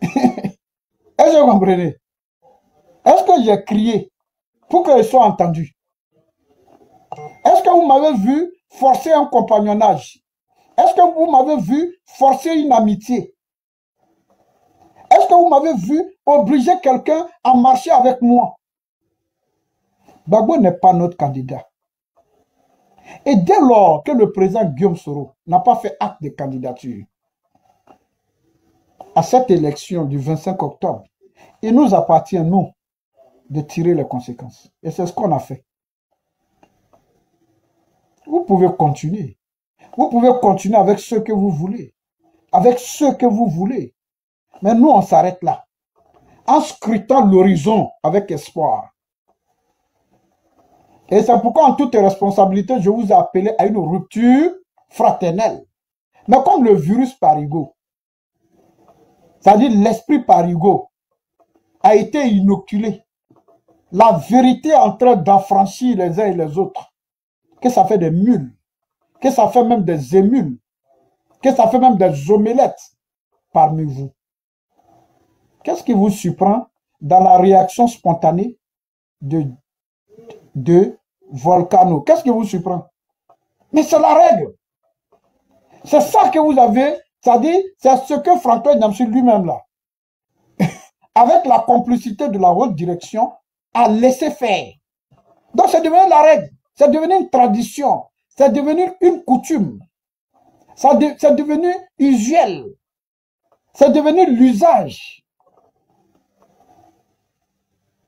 Est-ce que vous comprenez? Est-ce que j'ai crié pour que je sois entendu? Est-ce que vous m'avez vu forcer un compagnonnage? Est-ce que vous m'avez vu forcer une amitié? Est-ce que vous m'avez vu obliger quelqu'un à marcher avec moi? Gbagbo n'est pas notre candidat. Et dès lors que le président Guillaume Soro n'a pas fait acte de candidature à cette élection du 25 octobre, il nous appartient, nous, de tirer les conséquences. Et c'est ce qu'on a fait. Vous pouvez continuer. Vous pouvez continuer avec ce que vous voulez. Avec ce que vous voulez. Mais nous, on s'arrête là. En scrutant l'horizon avec espoir. Et c'est pourquoi, en toute responsabilité, je vous ai appelé à une rupture fraternelle. Mais comme le virus parigo, c'est-à-dire l'esprit parigo, a été inoculé, la vérité est en train d'affranchir les uns et les autres, que ça fait des mules, que ça fait même des émules, que ça fait même des omelettes parmi vous. Qu'est-ce qui vous surprend dans la réaction spontanée de Volcano? Qu'est-ce qui vous surprend? Mais c'est la règle. C'est ça que vous avez, c'est-à-dire, c'est ce que Franklin Nyamsu lui-même là, avec la complicité de la haute direction, a laissé faire. Donc c'est devenu la règle. C'est devenu une tradition. C'est devenu une coutume. C'est devenu usuel. C'est devenu l'usage.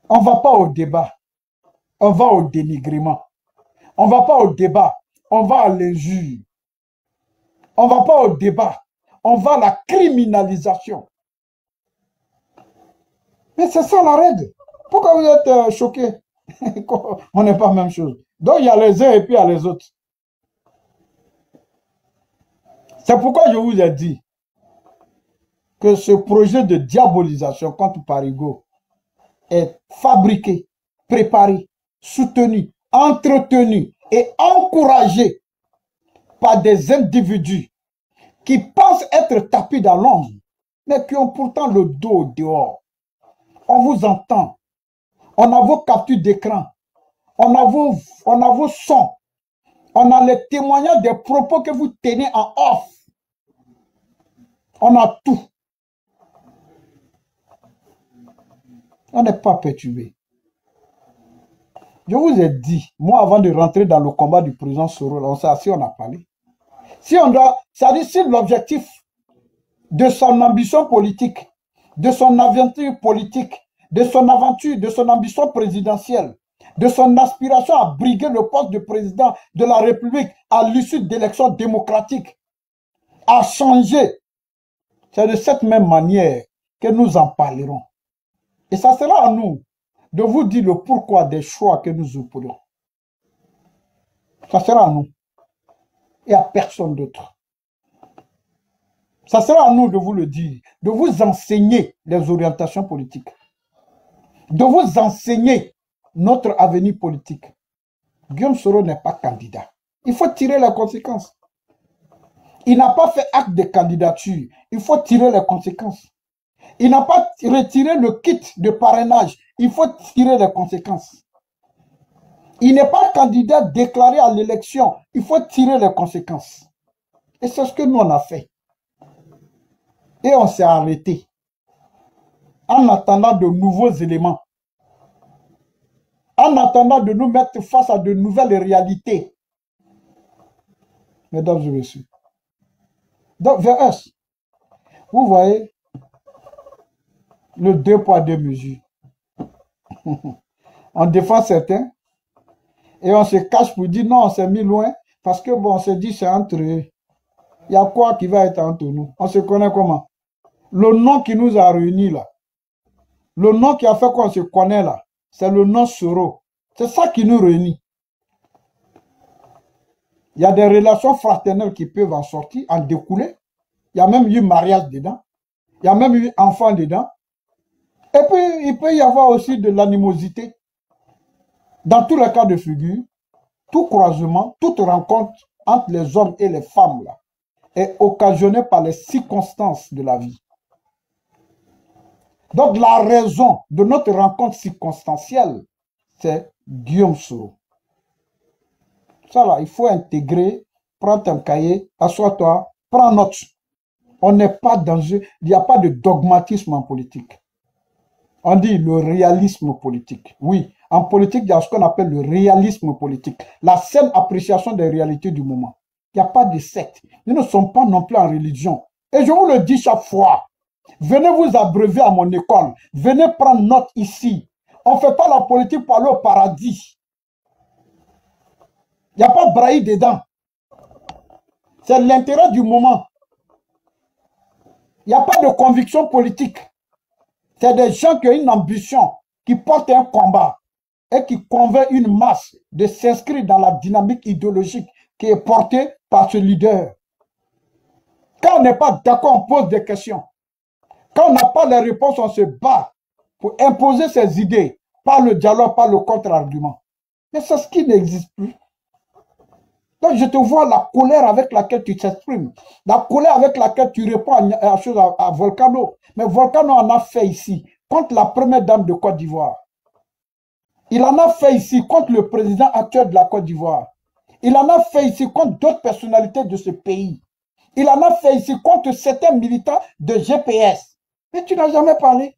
On ne va pas au débat. On va au dénigrement. On ne va pas au débat. On va à l'injure. On ne va pas au débat. On va à la criminalisation. Mais c'est ça la règle. Pourquoi vous êtes choqués? On n'est pas la même chose. Donc il y a les uns et puis il y a les autres. C'est pourquoi je vous ai dit que ce projet de diabolisation contre Parigo est fabriqué, préparé, soutenu, entretenu et encouragé par des individus qui pensent être tapis dans l'ombre, mais qui ont pourtant le dos dehors. On vous entend. On a vos captures d'écran. On a vos sons. On a les témoignages des propos que vous tenez en off. On a tout. On n'est pas perturbé. Je vous ai dit, moi, avant de rentrer dans le combat du président Soro, on s'est assis, on a parlé. Si on doit, c'est-à-dire si l'objectif de son ambition politique, de son aventure politique, de son aventure, de son ambition présidentielle, de son aspiration à briguer le poste de président de la République à l'issue d'élections démocratiques, à changer, c'est de cette même manière que nous en parlerons. Et ça sera à nous de vous dire le pourquoi des choix que nous opérons. Ça sera à nous. Et à personne d'autre. Ça sera à nous de vous le dire, de vous enseigner les orientations politiques, de vous enseigner notre avenir politique. Guillaume Soro n'est pas candidat. Il faut tirer les conséquences. Il n'a pas fait acte de candidature. Il faut tirer les conséquences. Il n'a pas retiré le kit de parrainage. Il faut tirer les conséquences. Il n'est pas candidat déclaré à l'élection. Il faut tirer les conséquences. Et c'est ce que nous on a fait. Et on s'est arrêté. En attendant de nouveaux éléments. En attendant de nous mettre face à de nouvelles réalités. Mesdames et messieurs. Donc, VS, vous voyez le 2 poids 2 mesures. On défend certains et on se cache pour dire non, on s'est mis loin parce que bon, on se dit c'est entre eux. Il y a quoi qui va être entre nous? On se connaît comment? Le nom qui nous a réunis là, le nom qui a fait qu'on se connaît là, c'est le nom Soro. C'est ça qui nous réunit. Il y a des relations fraternelles qui peuvent en sortir, en découler. Il y a même eu mariage dedans. Il y a même eu enfant dedans. Et puis, il peut y avoir aussi de l'animosité. Dans tous les cas de figure, tout croisement, toute rencontre entre les hommes et les femmes là, est occasionnée par les circonstances de la vie. Donc, la raison de notre rencontre circonstancielle, c'est Guillaume Soro. Ça là, il faut intégrer, prends ton cahier, assois-toi, prends note. On n'est pas dans il n'y a pas de dogmatisme en politique. On dit le réalisme politique. Oui, en politique, il y a ce qu'on appelle le réalisme politique. La saine appréciation des réalités du moment. Il n'y a pas de secte. Nous ne sommes pas non plus en religion. Et je vous le dis chaque fois. Venez vous abreuver à mon école. Venez prendre note ici. On ne fait pas la politique pour aller au paradis. Il n'y a pas de braille dedans. C'est l'intérêt du moment. Il n'y a pas de conviction politique. C'est des gens qui ont une ambition, qui portent un combat et qui convainc une masse de s'inscrire dans la dynamique idéologique qui est portée par ce leader. Quand on n'est pas d'accord, on pose des questions. Quand on n'a pas les réponses, on se bat pour imposer ses idées par le dialogue, par le contre-argument. Mais c'est ce qui n'existe plus. Donc je te vois la colère avec laquelle tu t'exprimes, la colère avec laquelle tu réponds à Volcano. Mais Volcano en a fait ici contre la première dame de Côte d'Ivoire. Il en a fait ici contre le président actuel de la Côte d'Ivoire. Il en a fait ici contre d'autres personnalités de ce pays. Il en a fait ici contre certains militants de GPS. Mais tu n'as jamais parlé.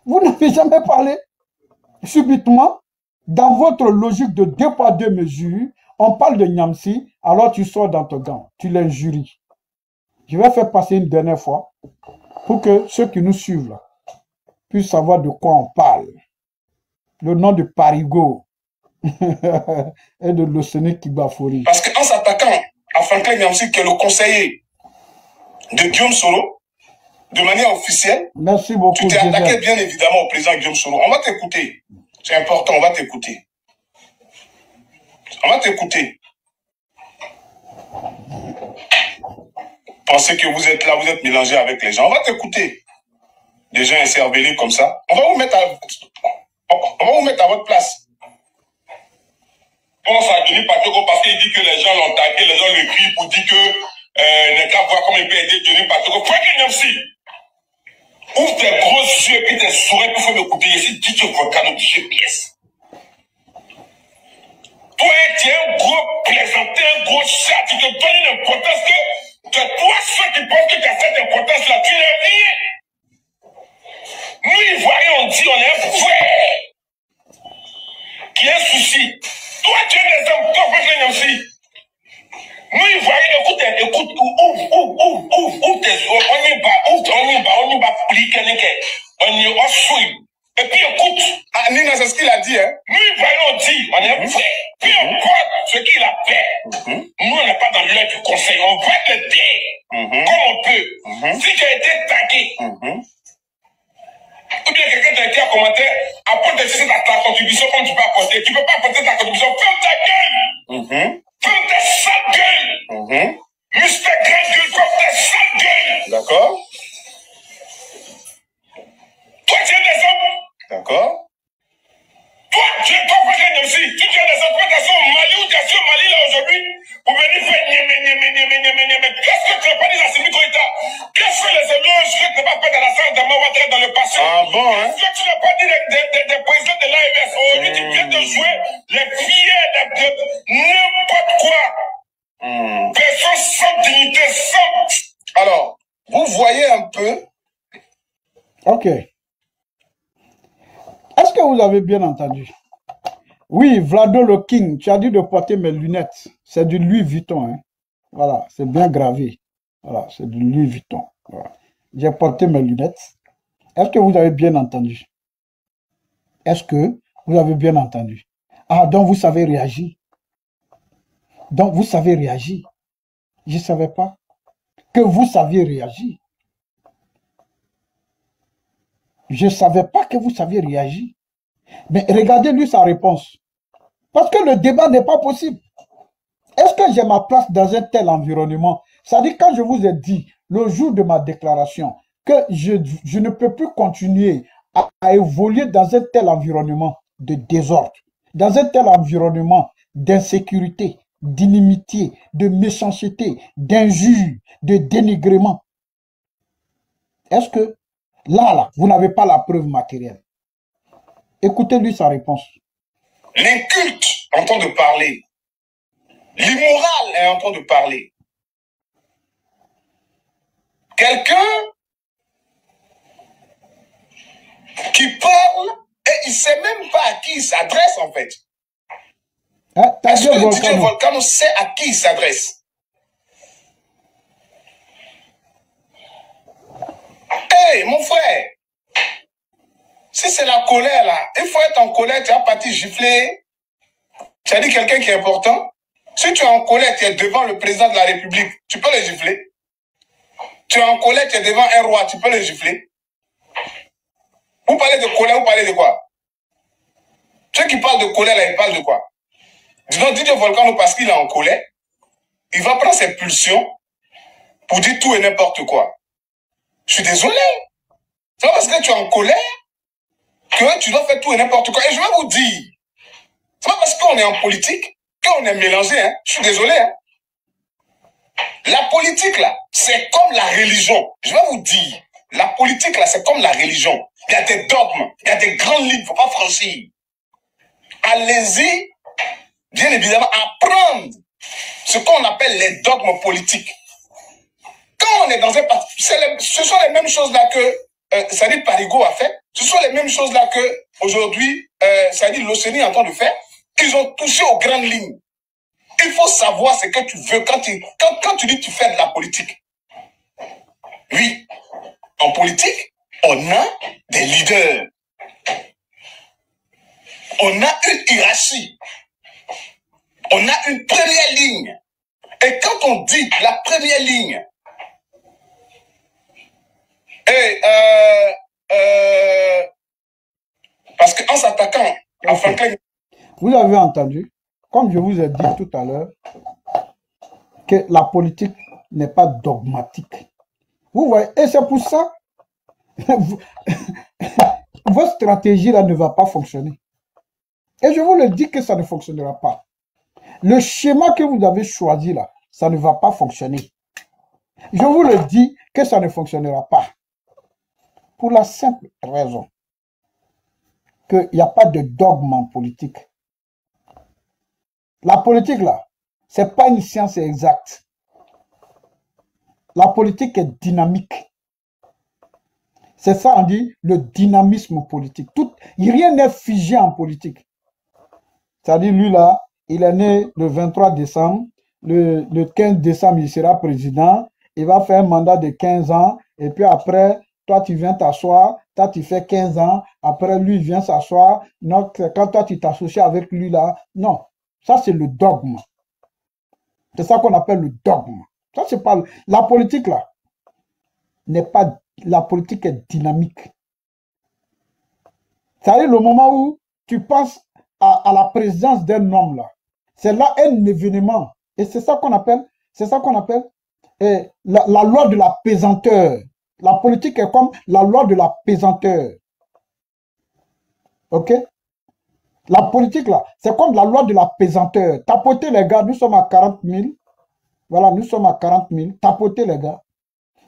Vous n'avez jamais parlé. Subitement, Dans votre logique de 2 poids 2 mesures, on parle de Niamsi, alors tu sors dans ton gant, tu l'injuries. Je vais faire passer une dernière fois pour que ceux qui nous suivent là, puissent savoir de quoi on parle. Le nom de Parigo et de l'Océanique Kibafori. Parce qu'en s'attaquant à Franklin Niamsi, qui est le conseiller de Guillaume Soro, de manière officielle, merci beaucoup, tu t'es attaqué bien évidemment au président Guillaume Soro. On va t'écouter. C'est important, on va t'écouter. On va t'écouter. Pensez que vous êtes là, vous êtes mélangé avec les gens. On va t'écouter. Des gens écervelés comme ça. On va vous mettre à votre place. Pense à Denis Patoko parce qu'il dit que les gens l'ont tagué, les gens le crient pour dire que n'est qu'à voir comment il peut aider Denis Patoko. Franklin Niamsi, ouvre tes gros yeux et puis tes souris pour faire m'écouter. Ici, DJ Volcano, DJ PS. Toi, tu es un gros plaisanté, un gros chat, tu te donnes une importance que toi, ceux qui pensent que tu as cette importance-là, tu n'es rien. Nous, Ivoiriens, on dit, on est un frère qui a un souci. Toi, tu es des hommes, toi, Franklin Niamsi. Nous, Ivoiriens, écoute, ouvre tes yeux, on y va pliquer, on y va suivre. Et puis écoute, Nina, c'est ce qu'il a dit, hein. Nous, Ivoiriens, on dit, on est un frère. Peu importe ce qu'il a fait, nous, on n'est pas dans l'heure du conseil. On va t'aider comme on peut. Si tu as été tagué, ou bien quelqu'un t'a été à commenter, apporte ta contribution comme tu peux apporter. Tu ne peux pas apporter ta contribution. Ferme ta gueule. Ferme ta sale gueule. Mr. Grand Gueule, ferme ta sale gueule. D'accord. Toi, tu es des hommes. D'accord. Toi, tu es ton frère aussi. Si tu as des interprétations au Mali ou tu es au Mali là aujourd'hui, pour venir faire niémé. Qu'est-ce que tu n'as pas dit à Simi Koïta? Qu'est-ce que les éloges que tu n'as pas fait dans la salle d'Amawatra dans le passé? Ah bon, hein? Qu'est-ce que tu n'as pas dit des présidents de l'AMS? Aujourd'hui, tu viens de jouer les filles de n'importe quoi. Personne sans dignité, sans... Alors, vous voyez un peu. Ok. Est-ce que vous avez bien entendu? Oui, Vlado le King, tu as dit de porter mes lunettes. C'est du Louis Vuitton. Hein? Voilà, c'est bien gravé. Voilà, c'est du Louis Vuitton. Voilà. J'ai porté mes lunettes. Est-ce que vous avez bien entendu? Est-ce que vous avez bien entendu? Ah, donc vous savez réagir. Donc vous savez réagir. Je ne savais pas que vous saviez réagir. Je ne savais pas que vous saviez réagir. Mais regardez-lui sa réponse. Parce que le débat n'est pas possible. Est-ce que j'ai ma place dans un tel environnement? C'est-à-dire quand je vous ai dit, le jour de ma déclaration, que je ne peux plus continuer à évoluer dans un tel environnement de désordre, dans un tel environnement d'insécurité, d'inimitié, de méchanceté, d'injure, de dénigrement. Est-ce que là, vous n'avez pas la preuve matérielle? Écoutez-lui sa réponse. L'inculte entend de parler. L'immoral est en train de parler. Quelqu'un qui parle et il ne sait même pas à qui il s'adresse en fait. Est-ce que DJ Volcano sait à qui il s'adresse? Hey, mon frère, si c'est la colère là, il faut être en colère, tu as parti gifler. Tu as dit quelqu'un qui est important. Si tu es en colère, tu es devant le président de la République, tu peux le gifler. Tu es en colère, tu es devant un roi, tu peux le gifler. Vous parlez de colère, vous parlez de quoi? Ceux qui parlent de colère là, ils parlent de quoi? Disons, DJ Volcano, parce qu'il est en colère, il va prendre ses pulsions pour dire tout et n'importe quoi. Je suis désolé. C'est pas parce que tu es en colère que tu dois faire tout et n'importe quoi. Et je vais vous dire, c'est pas parce qu'on est en politique qu'on est mélangé. Hein. Je suis désolé. Hein. La politique, là, c'est comme la religion. Je vais vous dire, la politique, là, c'est comme la religion. Il y a des dogmes, il y a des grandes lignes, il ne faut pas franchir. Allez-y, bien évidemment, apprendre ce qu'on appelle les dogmes politiques. Quand on est dans un parti, ce sont les mêmes choses là que Sadi Parigo a fait. Ce sont les mêmes choses-là que aujourd'hui, ça dit l'OCNI est en train de faire. Ils ont touché aux grandes lignes. Il faut savoir ce que tu veux quand tu dis que tu fais de la politique. Oui, en politique, on a des leaders. On a une hiérarchie. On a une première ligne. Et quand on dit la première ligne, parce qu'en s'attaquant à Franklin... Vous avez entendu, comme je vous ai dit tout à l'heure, que la politique n'est pas dogmatique. Vous voyez, et c'est pour ça, votre stratégie là ne va pas fonctionner. Et je vous le dis que ça ne fonctionnera pas. Le schéma que vous avez choisi là, ça ne va pas fonctionner. Je vous le dis que ça ne fonctionnera pas. Pour la simple raison qu'il n'y a pas de dogme en politique. La politique là, c'est pas une science exacte. La politique est dynamique. C'est ça, on dit le dynamisme politique. Rien n'est figé en politique. C'est-à-dire, lui là, il est né le 23 décembre. Le 15 décembre, il sera président. Il va faire un mandat de 15 ans. Et puis après, toi, tu viens t'asseoir. Toi, tu fais 15 ans. Après, lui, il vient s'asseoir. Quand toi, tu t'associes avec lui là. Non, ça, c'est le dogme. C'est ça qu'on appelle le dogme. Ça, c'est pas... La politique là n'est pas... La politique est dynamique. C'est-à-dire le moment où tu penses à la présence d'un homme là, c'est là un événement. Et c'est ça qu'on appelle, la loi de la pesanteur. La politique est comme la loi de la pesanteur. Ok? La politique là, c'est comme la loi de la pesanteur. Tapotez les gars, nous sommes à 40 000. Voilà, nous sommes à 40 000. Tapotez les gars.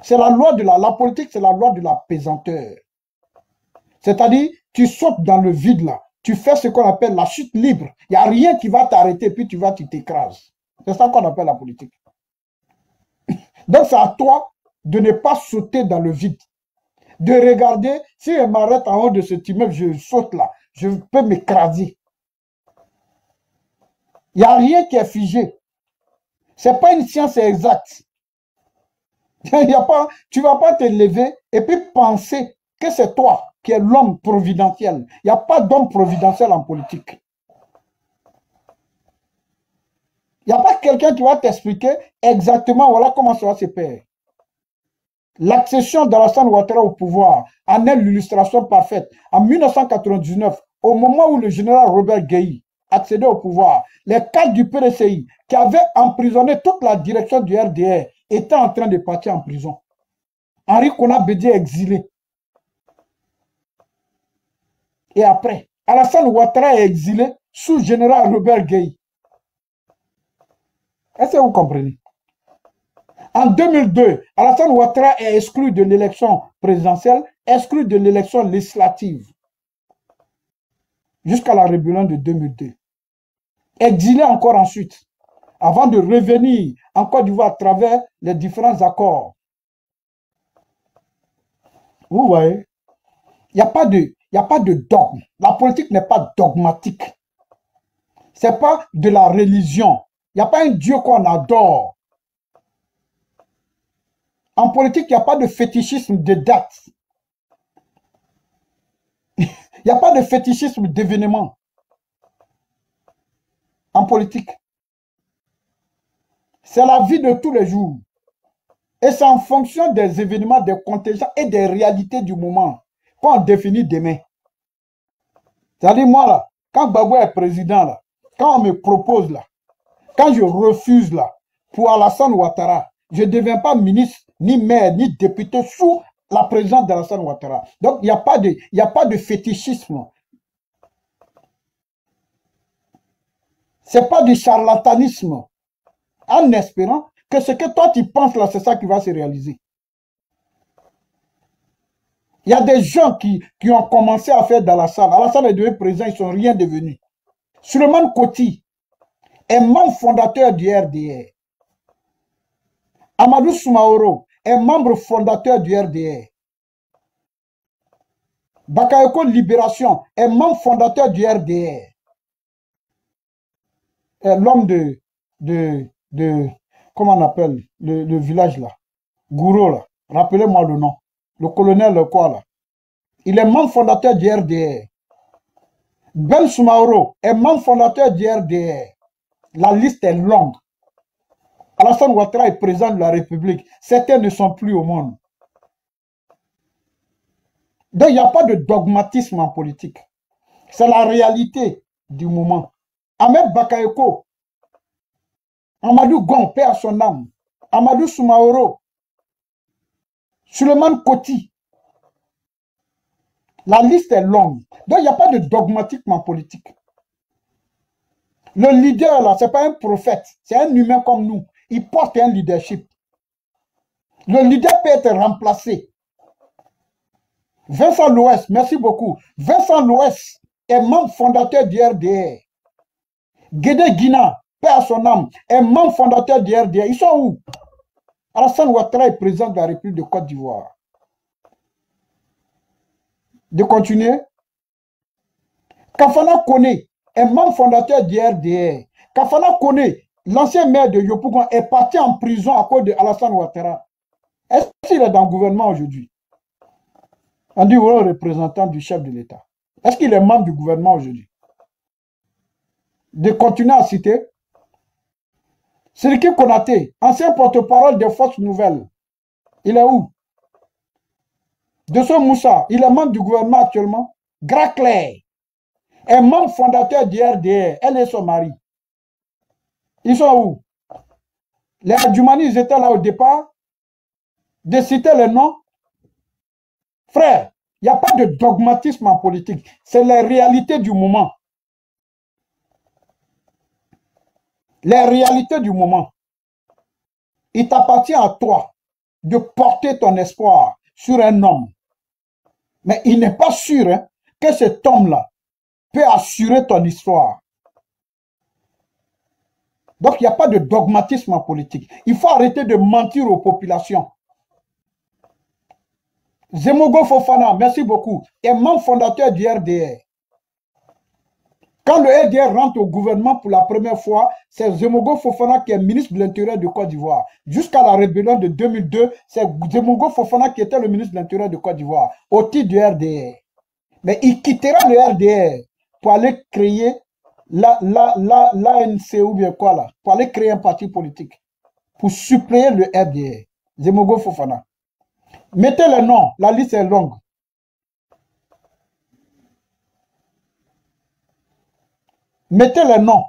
C'est la loi de la politique, c'est la loi de la pesanteur. C'est-à-dire, tu sautes dans le vide là. Tu fais ce qu'on appelle la chute libre. Il n'y a rien qui va t'arrêter, puis tu t'écrases. C'est ça qu'on appelle la politique. Donc, c'est à toi de ne pas sauter dans le vide. De regarder, si je m'arrête en haut de cet immeuble, je saute là. Je peux m'écraser. Il n'y a rien qui est figé. Ce n'est pas une science exacte. Tu ne vas pas te lever et puis penser que c'est toi qui es l'homme providentiel. Il n'y a pas d'homme providentiel en politique. Il n'y a pas quelqu'un qui va t'expliquer exactement voilà comment ça va se faire. L'accession d'Alassane Ouattara au pouvoir en est l'illustration parfaite. En 1999, au moment où le général Robert Gueye accédait au pouvoir, les cadres du PDCI qui avaient emprisonné toute la direction du RDR étaient en train de partir en prison. Henri Konan Bédié exilé. Et après, Alassane Ouattara est exilé sous général Robert Gueye. Est-ce que vous comprenez? En 2002, Alassane Ouattara est exclu de l'élection présidentielle, exclu de l'élection législative, jusqu'à la rébellion de 2002. Exilé encore ensuite, avant de revenir en Côte d'Ivoire à travers les différents accords. Vous voyez, il n'y a pas de dogme. La politique n'est pas dogmatique. Ce n'est pas de la religion. Il n'y a pas un Dieu qu'on adore. En politique, il n'y a pas de fétichisme de date. Il n'y a pas de fétichisme d'événements. En politique. C'est la vie de tous les jours. Et c'est en fonction des événements, des contingents et des réalités du moment qu'on définit demain. C'est-à-dire, moi, là, quand Gbagbo est président, là, quand on me propose, là, quand je refuse, là, pour Alassane Ouattara, je ne deviens pas ministre, ni maire, ni député sous la présidence d'Alassane Ouattara. Donc, il n'y a pas de fétichisme. Ce n'est pas du charlatanisme. En espérant que ce que toi tu penses là, c'est ça qui va se réaliser. Il y a des gens qui ont commencé à faire d'Alassane. Alassane est devenu président, ils ne sont rien devenus. Souleymane Koti est membre fondateur du RDR. Amadou Soumaoro est membre fondateur du RDR. Bakayoko Libération est membre fondateur du RDR. L'homme comment on appelle le village là, Gouro là, rappelez-moi le nom, le colonel quoi là. Il est membre fondateur du RDR. Ben Soumaoro est membre fondateur du RDR. La liste est longue. Alassane Ouattara est président de la République. Certains ne sont plus au monde. Donc, il n'y a pas de dogmatisme en politique. C'est la réalité du moment. Ahmed Bakayoko, Amadou Gon, paix à son âme, Amadou Soumaoro, Suleiman Koti. La liste est longue. Donc, il n'y a pas de dogmatisme en politique. Le leader, là, ce n'est pas un prophète. C'est un humain comme nous. Il porte un leadership. Le leader peut être remplacé. Vincent Louès, merci beaucoup. Vincent Louès est membre fondateur du RDR. Guédé Guina, paix à son âme, est membre fondateur du RDR. Ils sont où? Alassane Ouattara est président de la République de Côte d'Ivoire. De continuer. Kafana Kone est membre fondateur du RDR. Kafana Kone, l'ancien maire de Yopougon, est parti en prison à cause de Alassane Ouattara. Est-ce qu'il est dans le gouvernement aujourd'hui? On dit au représentant du chef de l'État. Est-ce qu'il est membre du gouvernement aujourd'hui? De continuer à citer. Siriki Konaté, ancien porte-parole des Forces Nouvelles. Il est où? Desso Moussa, il est membre du gouvernement actuellement. Gracler est membre fondateur du RDR. Elle et son mari. Ils sont où? Les Adjoumani, ils étaient là au départ. De citer les noms. Frère, il n'y a pas de dogmatisme en politique. C'est la réalité du moment. Les réalités du moment. Il t'appartient à toi de porter ton espoir sur un homme. Mais il n'est pas sûr que cet homme-là peut assurer ton histoire. Donc, il n'y a pas de dogmatisme en politique. Il faut arrêter de mentir aux populations. Zemogo Fofana, merci beaucoup, est membre fondateur du RDR. Quand le RDR rentre au gouvernement pour la première fois, c'est Zemogo Fofana qui est ministre de l'Intérieur de Côte d'Ivoire. Jusqu'à la rébellion de 2002, c'est Zemogo Fofana qui était le ministre de l'Intérieur de Côte d'Ivoire, au titre du RDR. Mais il quittera le RDR pour aller créer l'ANC ou bien quoi là, pour aller créer un parti politique, pour suppléer le RDR. Zemogo Fofana. Mettez les noms, la liste est longue. Mettez les noms.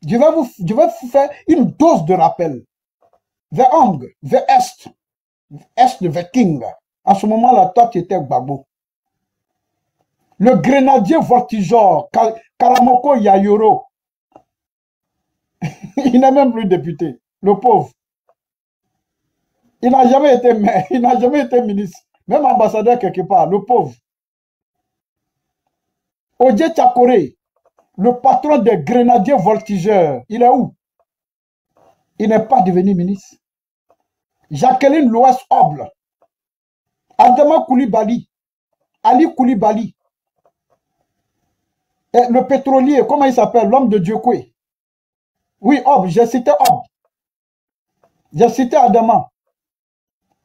Je vais vous faire une dose de rappel. Vers Ang, vers Est vers King. À ce moment-là, toi, tu étais Gbagbo. Le grenadier voltigeur, Karamoko Yayoro. Il n'est même plus député, le pauvre. Il n'a jamais été maire, il n'a jamais été ministre, même ambassadeur quelque part, le pauvre. Odje Tchakore, le patron des grenadiers voltigeurs, il est où? Il n'est pas devenu ministre. Jacqueline Loas Oble, Adama Koulibaly, Ali Koulibaly, et le pétrolier, comment il s'appelle? L'homme de Djokwe. Oui, Oble, j'ai cité Oble. J'ai cité Adama.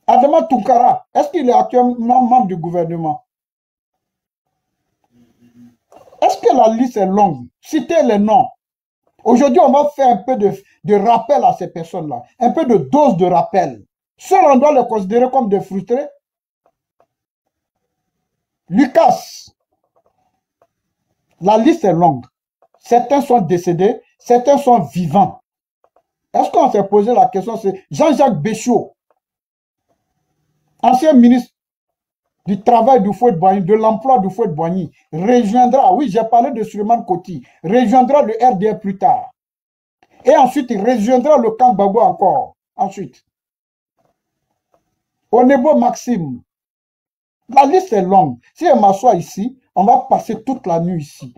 Adama Toukara, est-ce qu'il est actuellement membre du gouvernement? Est-ce que la liste est longue? Citez les noms. Aujourd'hui, on va faire un peu de rappel à ces personnes-là. Un peu de dose de rappel. Seul on doit les considérer comme des frustrés. Lucas, la liste est longue. Certains sont décédés, certains sont vivants. Est-ce qu'on s'est posé la question? C'est Jean-Jacques Béchaud, ancien ministre du travail du Fouet-Boigny, de l'emploi du Fouet-Boigny, rejoindra, oui, j'ai parlé de Suleiman Koti, rejoindra le RDR plus tard. Et ensuite, il rejoindra le camp Gbagbo encore. Ensuite, Onebo Maxime. La liste est longue. Si elle m'assoit ici, on va passer toute la nuit ici.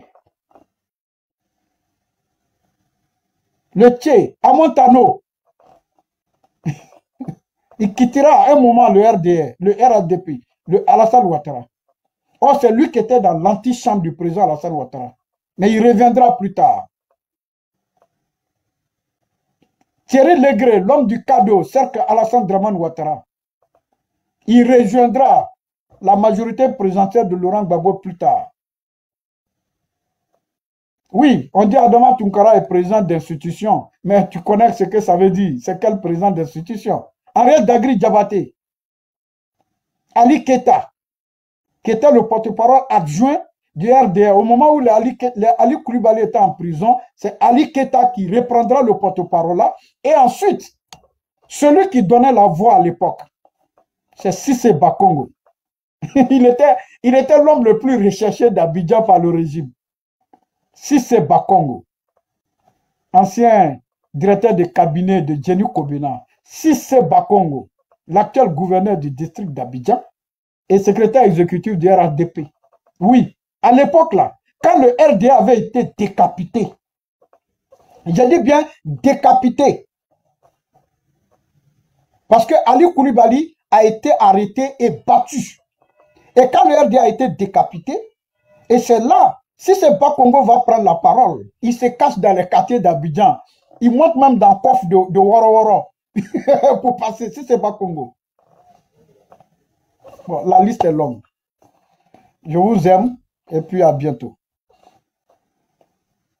Le Tché, Amontano, il quittera à un moment le RDR, le RADP, le Alassane Ouattara. Or, c'est lui qui était dans l'antichambre du président Alassane Ouattara. Mais il reviendra plus tard. Thierry Legré, l'homme du cadeau, cercle Alassane Draman Ouattara. Il rejoindra la majorité présidentielle de Laurent Gbagbo plus tard. Oui, on dit Adama Tounkara est président d'institution, mais tu connais ce que ça veut dire. C'est quel président d'institution? Ariel Dagri Diabaté, Ali Keta, qui était le porte-parole adjoint du RDA. Au moment où Ali Koulibaly était en prison, c'est Ali Keta qui reprendra le porte-parole là. Et ensuite, celui qui donnait la voix à l'époque, c'est Cissé Bakongo. il était l'homme le plus recherché d'Abidjan par le régime. Cissé Bakongo, ancien directeur de cabinet de Jenny Kobina. Cissé Bakongo, l'actuel gouverneur du district d'Abidjan et secrétaire exécutif du RDP. Oui, à l'époque là, quand le RDA avait été décapité, je dis bien décapité, parce que Ali Koulibaly a été arrêté et battu. Et quand le RDA a été décapité, et c'est là, si c'est Bakongo va prendre la parole, il se cache dans les quartiers d'Abidjan, il monte même dans le coffre de Woro Woro pour passer, si c'est Bakongo. Bon, la liste est longue. Je vous aime et puis à bientôt.